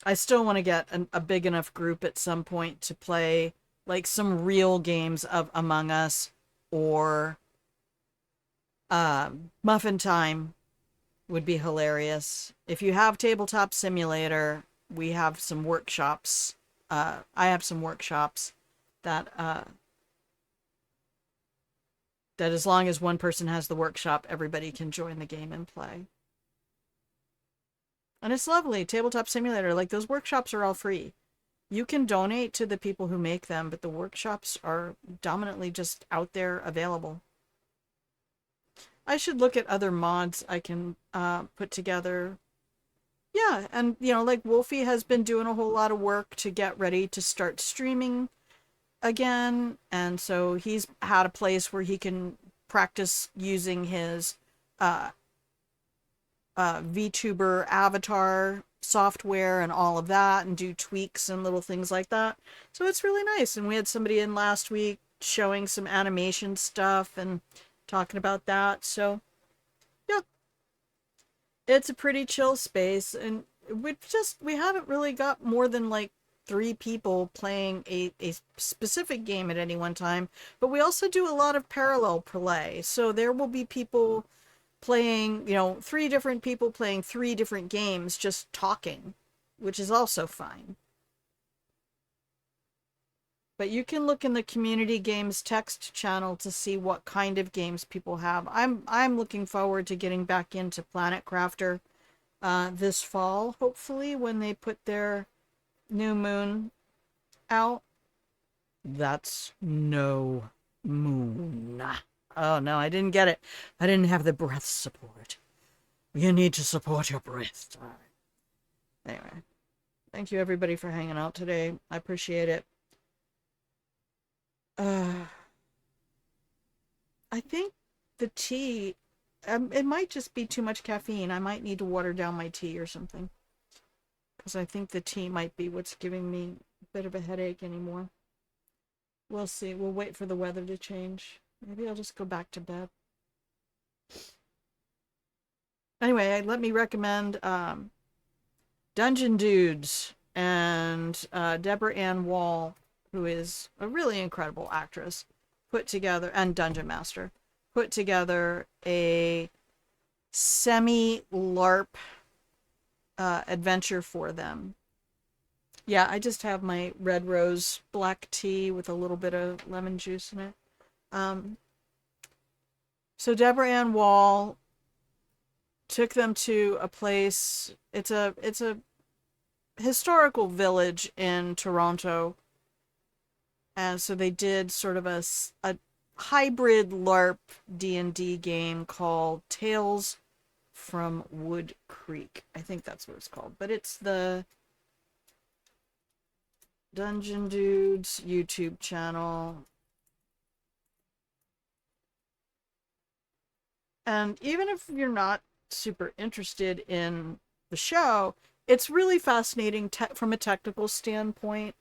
I still want to get a big enough group at some point to play like some real games of Among Us or Muffin Time would be hilarious. If you have Tabletop Simulator, we have some workshops. I have some workshops that as long as one person has the workshop, everybody can join the game and play. And it's lovely. Tabletop Simulator, like those workshops are all free. You can donate to the people who make them, but the workshops are dominantly just out there available. I should look at other mods I can put together. Yeah, and like Wolfie has been doing a whole lot of work to get ready to start streaming again, and so he's had a place where he can practice using his VTuber avatar software and all of that, and do tweaks and little things like that. So it's really nice. And we had somebody in last week showing some animation stuff and talking about that. So yeah, it's a pretty chill space, and we haven't really got more than like 3 people playing a specific game at any one time, but we also do a lot of parallel play. So there will be people playing, 3 different people playing 3 different games, just talking, which is also fine. But you can look in the community games text channel to see what kind of games people have. I'm looking forward to getting back into Planet Crafter this fall, hopefully, when they put their new moon out. That's no moon. Oh no, I didn't get it. I didn't have the breath support. You need to support your breath. All right. Anyway, thank you everybody for hanging out today. I appreciate it. I think the tea, it might just be too much caffeine. I might need to water down my tea or something, because I think the tea might be what's giving me a bit of a headache anymore. We'll see. We'll wait for the weather to change. Maybe I'll just go back to bed. Anyway, let me recommend Dungeon Dudes and Deborah Ann Wall, who is a really incredible actress, put together, and Dungeon Master, put together a semi-LARP adventure for them. Yeah, I just have my red rose black tea with a little bit of lemon juice in it. So Deborah Ann Wall took them to a place. It's a historical village in Toronto, and so they did sort of a hybrid LARP D&D game called Tales from Wood Creek. I think that's what it's called, but it's the Dungeon Dudes YouTube channel. And even if you're not super interested in the show, it's really fascinating from a technical standpoint.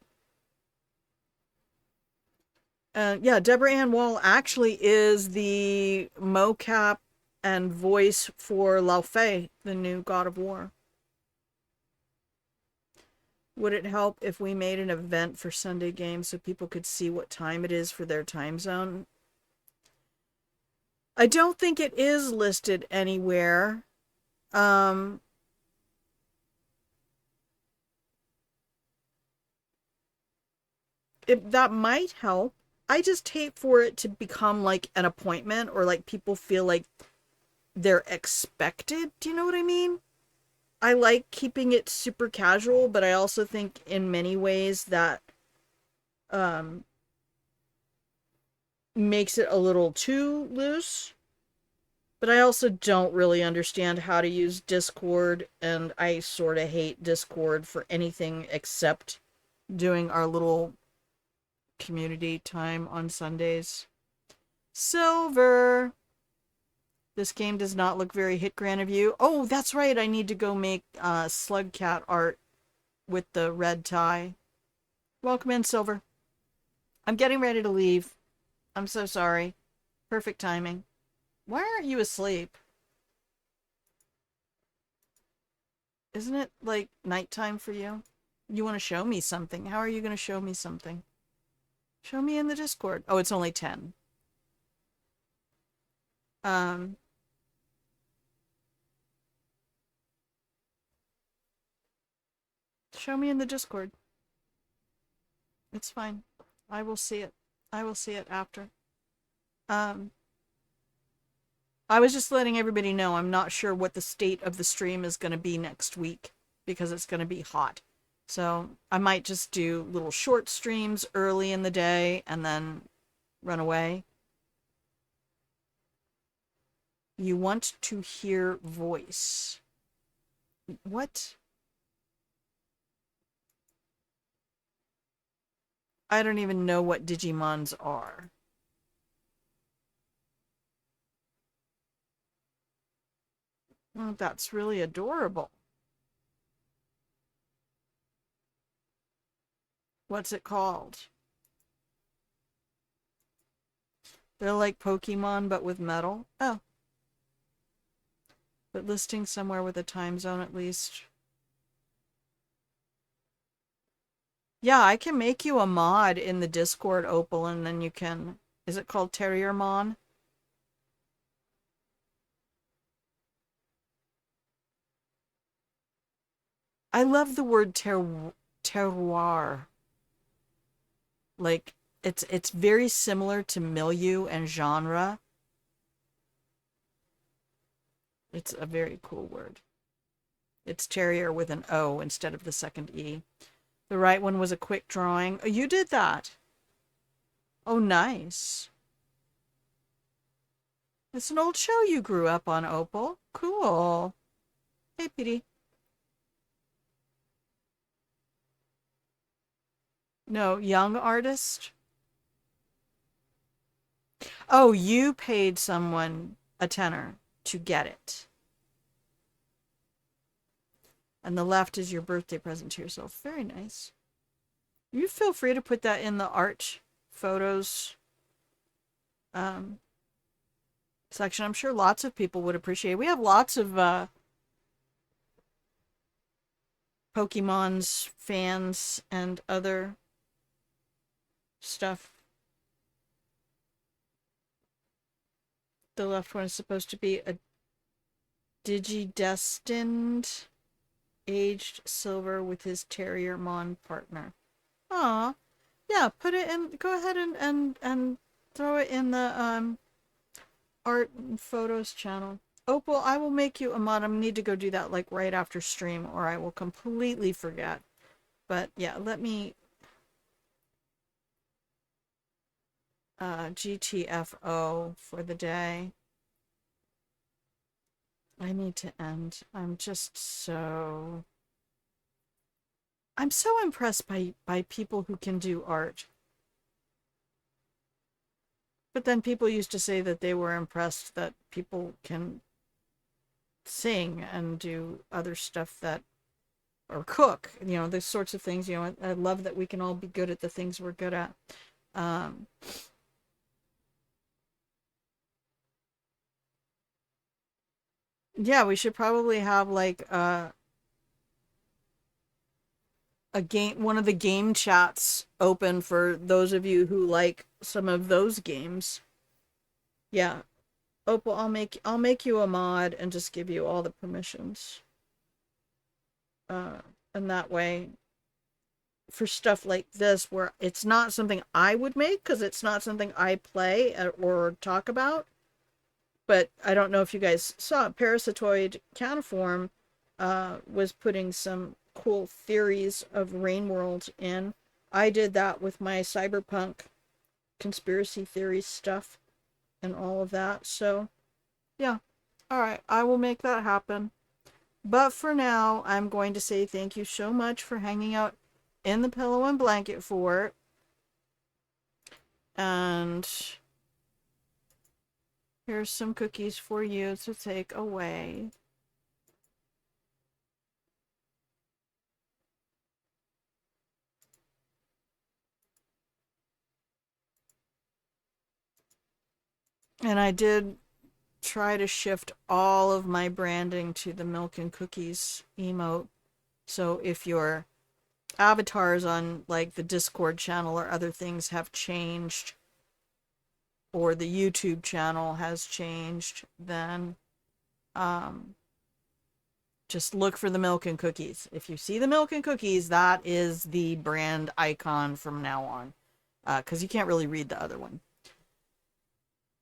Yeah, Deborah Ann Wall actually is the mocap and voice for Lao Fei, the new God of War. Would it help if we made an event for Sunday games so people could see what time it is for their time zone? I don't think it is listed anywhere. Um, that might help. I just hate for it to become like an appointment or like people feel like they're expected. Do you know what I mean? I like keeping it super casual, but I also think in many ways that um makes it a little too loose. But I also don't really understand how to use Discord, and I sort of hate Discord for anything except doing our little community time on Sundays. Silver! This game does not look very hit Gran of you. Oh, that's right, I need to go make Slug Cat art with the red tie. Welcome in, Silver. I'm getting ready to leave. I'm so sorry. Perfect timing. Why aren't you asleep? Isn't it like nighttime for you? You want to show me something. How are you going to show me something? Show me in the Discord. Oh, it's only 10. Um, show me in the Discord. It's fine. I will see it. I will see it after. Um, I was just letting everybody know I'm not sure what the state of the stream is going to be next week because it's going to be hot. So I might just do little short streams early in the day and then run away. You want to hear voice. What? I don't even know what Digimons are. Oh, that's really adorable. What's it called? They're like Pokemon, but with metal. Oh. But listing somewhere with a time zone at least. Yeah, I can make you a mod in the Discord, Opal, and then you can... Is it called Terriermon? I love the word terroir. Like, it's very similar to milieu and genre. It's a very cool word. It's terrier with an O instead of the second E. The right one was a quick drawing. Oh, you did that. Oh, nice. It's an old show you grew up on, Opal. Cool. Hey, Petey. No, young artist? Oh, you paid someone a tenner to get it. And the left is your birthday present to yourself. Very nice. You feel free to put that in the art photos section. I'm sure lots of people would appreciate it. We have lots of Pokemon's fans and other stuff. The left one is supposed to be a Digidestined aged silver with his Terriermon partner. Aw. Yeah, put it in, go ahead and throw it in the art and photos channel. Opal, I will make you a mod. I need to go do that like right after stream or I will completely forget. But yeah, let me GTFO for the day. I need to end. I'm so impressed by people who can do art. But then people used to say that they were impressed that people can sing and do other stuff that, or cook, you know, those sorts of things. You know, I love that we can all be good at the things we're good at. Yeah, we should probably have like a game, one of the game chats open for those of you who like some of those games. Yeah. Opal, I'll make you a mod and just give you all the permissions. And that way, for stuff like this, where it's not something I would make because it's not something I play or talk about. But I don't know if you guys saw it. Parasitoid Caniform was putting some cool theories of Rain World in. I did that with my cyberpunk conspiracy theories stuff and all of that. So, yeah. All right. I will make that happen. But for now, I'm going to say thank you so much for hanging out in the Pillow and Blanket Fort. And here's some cookies for you to take away. And I did try to shift all of my branding to the milk and cookies emote. So if your avatars on like the Discord channel or other things have changed, or the YouTube channel has changed, then just look for the milk and cookies. If you see the milk and cookies, that is the brand icon from now on. Because you can't really read the other one.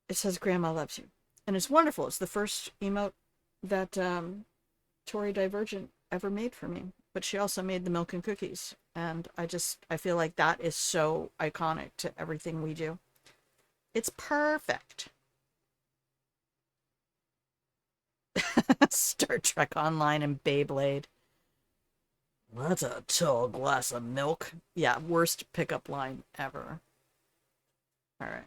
It says Grandma Loves You. And it's wonderful. It's the first emote that Tori Divergent ever made for me. But she also made the milk and cookies. And I feel like that is so iconic to everything we do. It's perfect. Star Trek Online and Beyblade. That's a tall glass of milk. Yeah, worst pickup line ever. All right.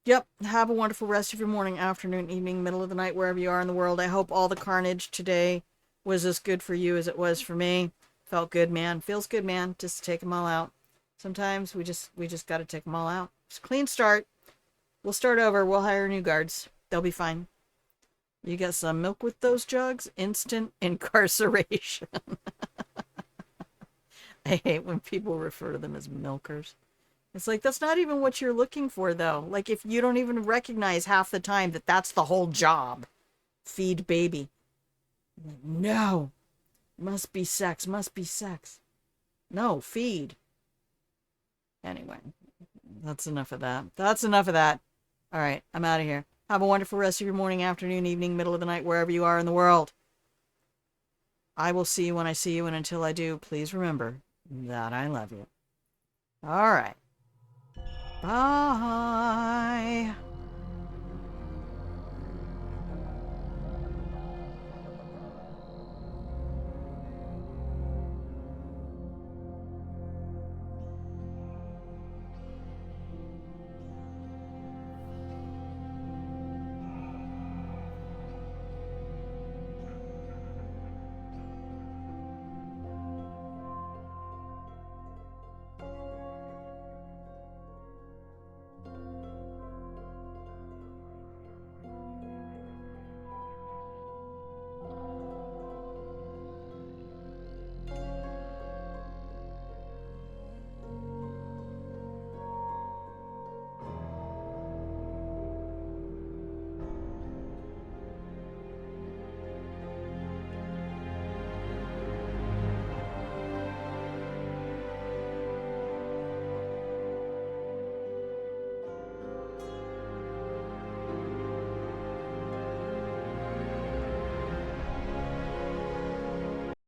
Yep. Have a wonderful rest of your morning, afternoon, evening, middle of the night, wherever you are in the world. I hope all the carnage today was as good for you as it was for me. Felt good, man. Feels good, man. Just take them all out. Sometimes we just got to take them all out. It's a clean start. We'll start over. We'll hire new guards. They'll be fine. You get some milk with those jugs, instant incarceration. I hate when people refer to them as milkers. It's like, that's not even what you're looking for, though. Like, if you don't even recognize half the time that that's the whole job. Feed baby. No. Must be sex. Must be sex. No, feed. Anyway, that's enough of that. That's enough of that. All right, I'm out of here. Have a wonderful rest of your morning, afternoon, evening, middle of the night, wherever you are in the world. I will see you when I see you, and until I do, please remember that I love you. All right. Bye.